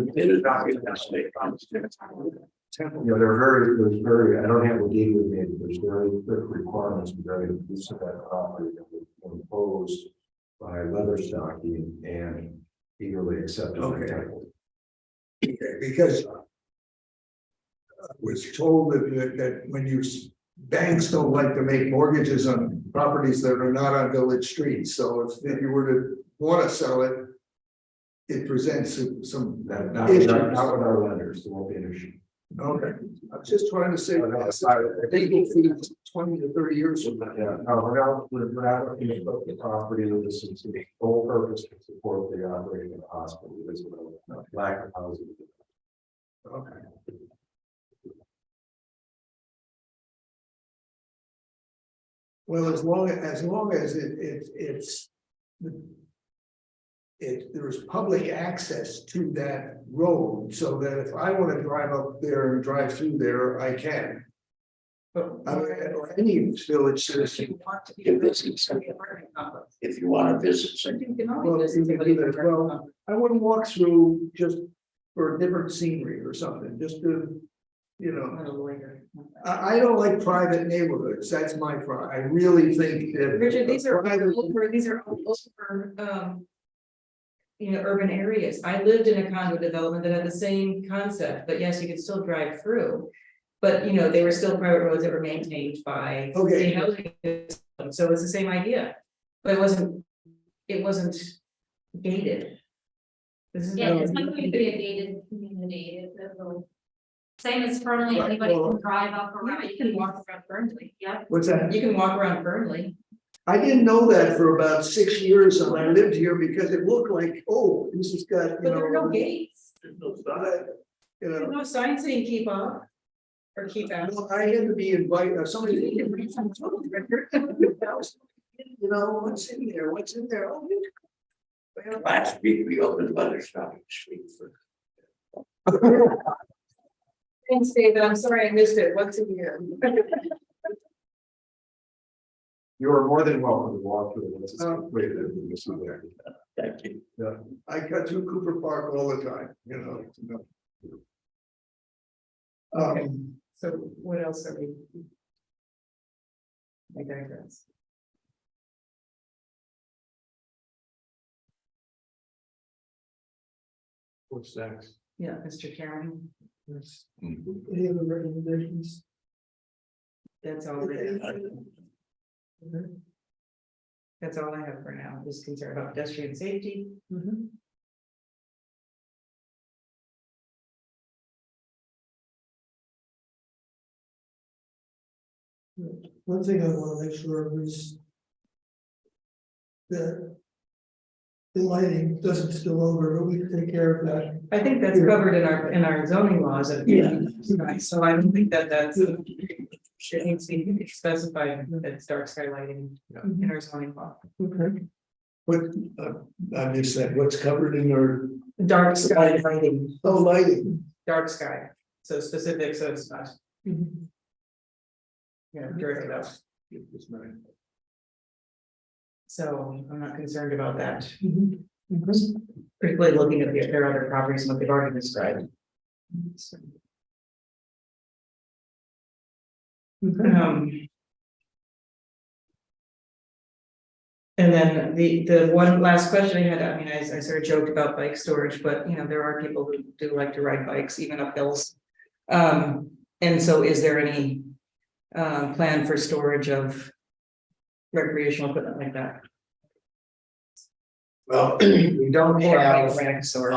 know, there's very, I don't have a deed with me, but there's very strict requirements regarding the use of that property that were imposed by Leatherstocking and eagerly accepted. by Okay. Temple. Because. I was told that when banks don't like to make mortgages on properties that are not on village streets, so if you were to wanna sell it. It presents some Not issues. with our lenders, there won't be an issue. Okay, I'm just trying to say, legal fees 20 to 30 years from now. Yeah, no, we're not looking to book the property with this, it's the whole purpose to support the operating of the hospital, there's no lack of housing. Okay. Well, as long as it's. There's public access to that road, so that if I want to drive up there and drive through there, I can. Or any village citizen. if you want to visit. Well, I wouldn't walk through just for different scenery or something, just to, you know. I don't like private neighborhoods, that's my problem, I really think that. Richard, these are all over, urban areas. I lived in a condo development that had the same concept, but yes, you could still drive through. But, they were still private roads that were maintained by. Okay. So it's the same idea, but it wasn't gated. This is. Yeah, it's not going to be a gated community, same as Fernley, Right, anybody well- can drive up around, you can walk around Fernley, yep. What's that? You can walk around Fernley. I didn't know that for about 6 years when I lived here, because it looked like, oh, this has got, But there are no gates. You There's know, no sign saying keep off. Or keep out. well, I had to be invited, somebody. You know, what's in there, Oh, well, Last week we opened Leatherstocking Street for. Thanks, David. I'm sorry I missed it. What's in here? You are more than welcome to walk through it. It's completed. You'll see there. Thank you. Yeah, I cut through Cooper Park all the time, So what else are we? I digress. What's next? Yeah, Mr. Karen, Any other recommendations? that's all. there. That's all I have for now, just concerned about pedestrian safety. One thing I wanna make sure of is that the lighting doesn't spill over, but we can take care of that. I think that's covered in our zoning laws. So I don't think that's, it needs to be specified that it's dark sky lighting in our zoning law. Okay. What, I'm just saying, what's covered in your, Dark sky lighting, oh, lighting? dark sky, so specific, so it's not. Yeah, direct up. So I'm not concerned about that. Particularly looking at their other properties and what they've already described. And then the one last question I had, I mean, I sort of joked about bike storage, but you know, there are people who do like to ride bikes even up hills. And so is there any plan for storage of recreational equipment like that? Well, we don't Or have, bike racks or,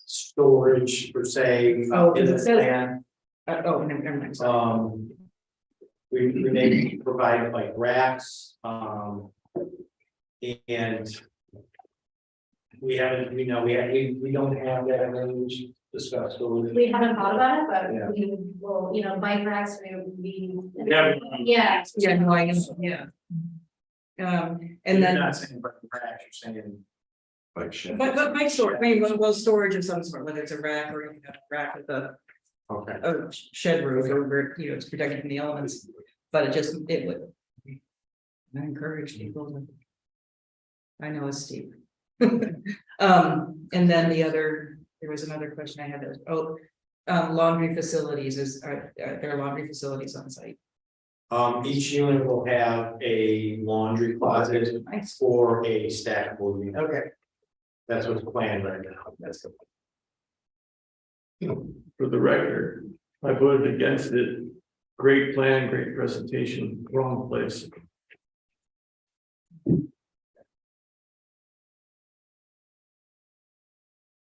storage per se. Oh, in the it says- plan. never mind, sorry. We may provide like racks, and we haven't, we don't have that range discussed. So We haven't thought about it, Yeah. but we will, you know, bike racks, we would be. Yeah. Yeah. Yeah, no, I am, yeah. And You're then, not saying bike racks, you're saying. Like shed. but bike storage, I mean, well, storage of some sort, whether it's a rack or even a rack with a shed roof or, you know, it's protected from the elements. But it would. I encourage people to. I know it's steep. And then there was another question I had, laundry facilities, are there laundry facilities on site? Each unit will have a laundry closet for a stackable unit. Okay, That's what's planned right now. that's good. For the record, I voted against it. Great plan, great presentation, wrong place.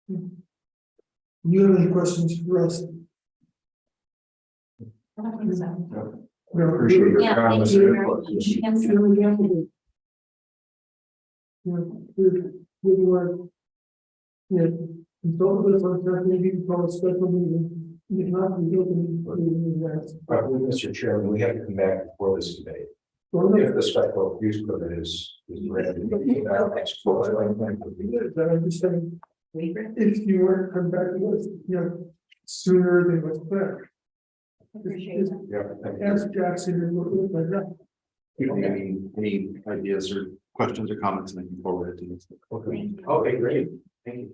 You have any questions for us? I don't think so. Appreciate your Yeah, thank comments you and very input. much. Yes. Yeah, consult with us on that, maybe call a special meeting. If not, we open that. But Mr. Chairman, we have to come back before this debate. If the special use permit is granted. I'm just saying, if you were to come back to us, you know, sooner than what's better. Appreciate that. Yeah, thank you. Ask Jackson and look like that. You don't have any ideas or questions or comments, and I can forward it to you. Okay, great. Thank you.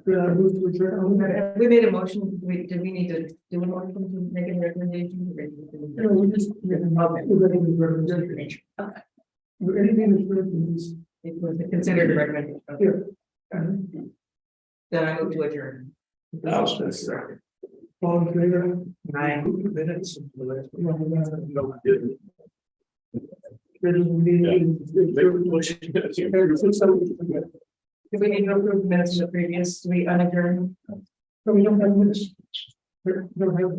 Move to adjourn. We made a motion, did we need to do a motion to make a recommendation? No, we just, we're letting the recommendation. Okay. Anything that's written is, It was considered a recommendation. here. Then I move to adjourn. All in favor? 9 minutes. Do we need to approve minutes of the previous, do we unadjourn We don't have minutes. We don't have.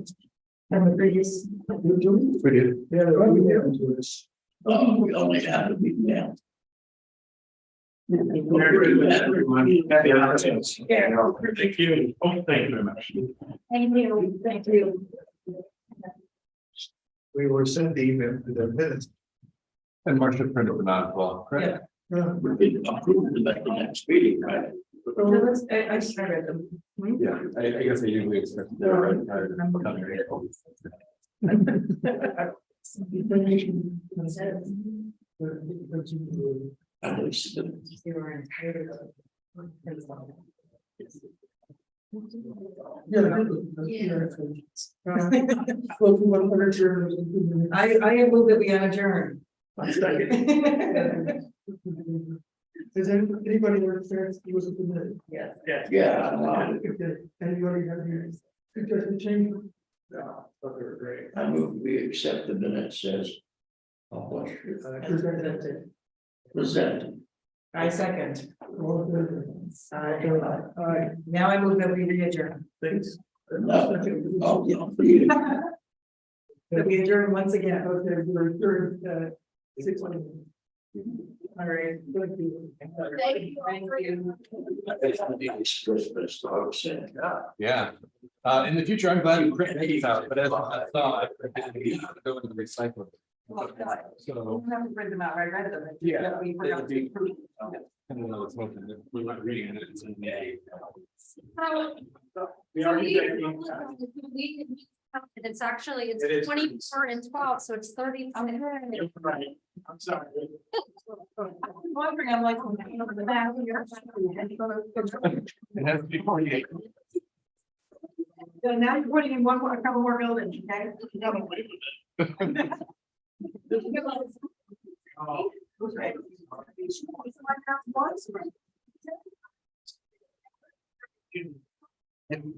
from the previous? We do? We did. Yeah, we have to this. Oh, we only have to be now. Happy holidays. Yeah. Thank you. Oh, thank you very much. Thank you, thank you. We were sent the email to the minutes. And Marcia printed it not as well, correct? We're getting approved like the next meeting, right? I started them. Yeah, I guess I usually expect that right prior to coming here. I move that we adjourn. Does anybody work there? He was at the minute. Yes. Yeah. Yeah. Anybody have any suggestion change? No, Thought they were great. I move we accept the minutes as published, Presented. presented. I second. All in favor? All right, now I move that we adjourn. Thanks. No, oh, yeah. That we adjourn once again. Okay, we're third, 6:20. All right. Thank you. Christmas, I was saying, Yeah, in the future, I'm glad we print these out, but as I thought, go into the recycling. So. have to print them out, I read them. Yeah. We forgot to approve. I don't know, it's open, we weren't reading it, it's in May. It's actually, It is. 24 and 12, so it's 30. Right, I'm sorry. I'm wondering, I'm like. It has to be 48. So now you're putting in one more, a couple more buildings, okay? Oh. Okay. And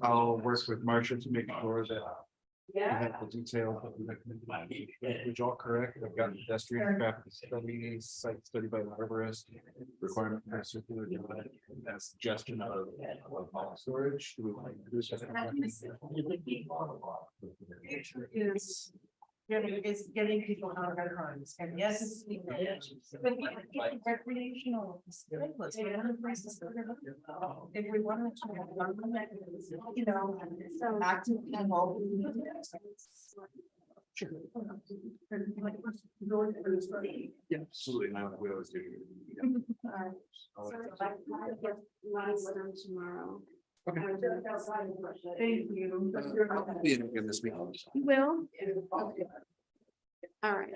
I'll work with Marcia to make sure that we Yeah. have the details that we recommend, which all correct. I've got pedestrian traffic study, site study by the arborist, requirement for circular divide, and suggestion of bulk storage. Do we want to do Is getting people out of their homes, and yes, it's. But recreational. If we wanted to have one that, you know, so active people. Yeah, absolutely. And we always do. Tomorrow. Thank you. I'll be in again this week. You will? All right.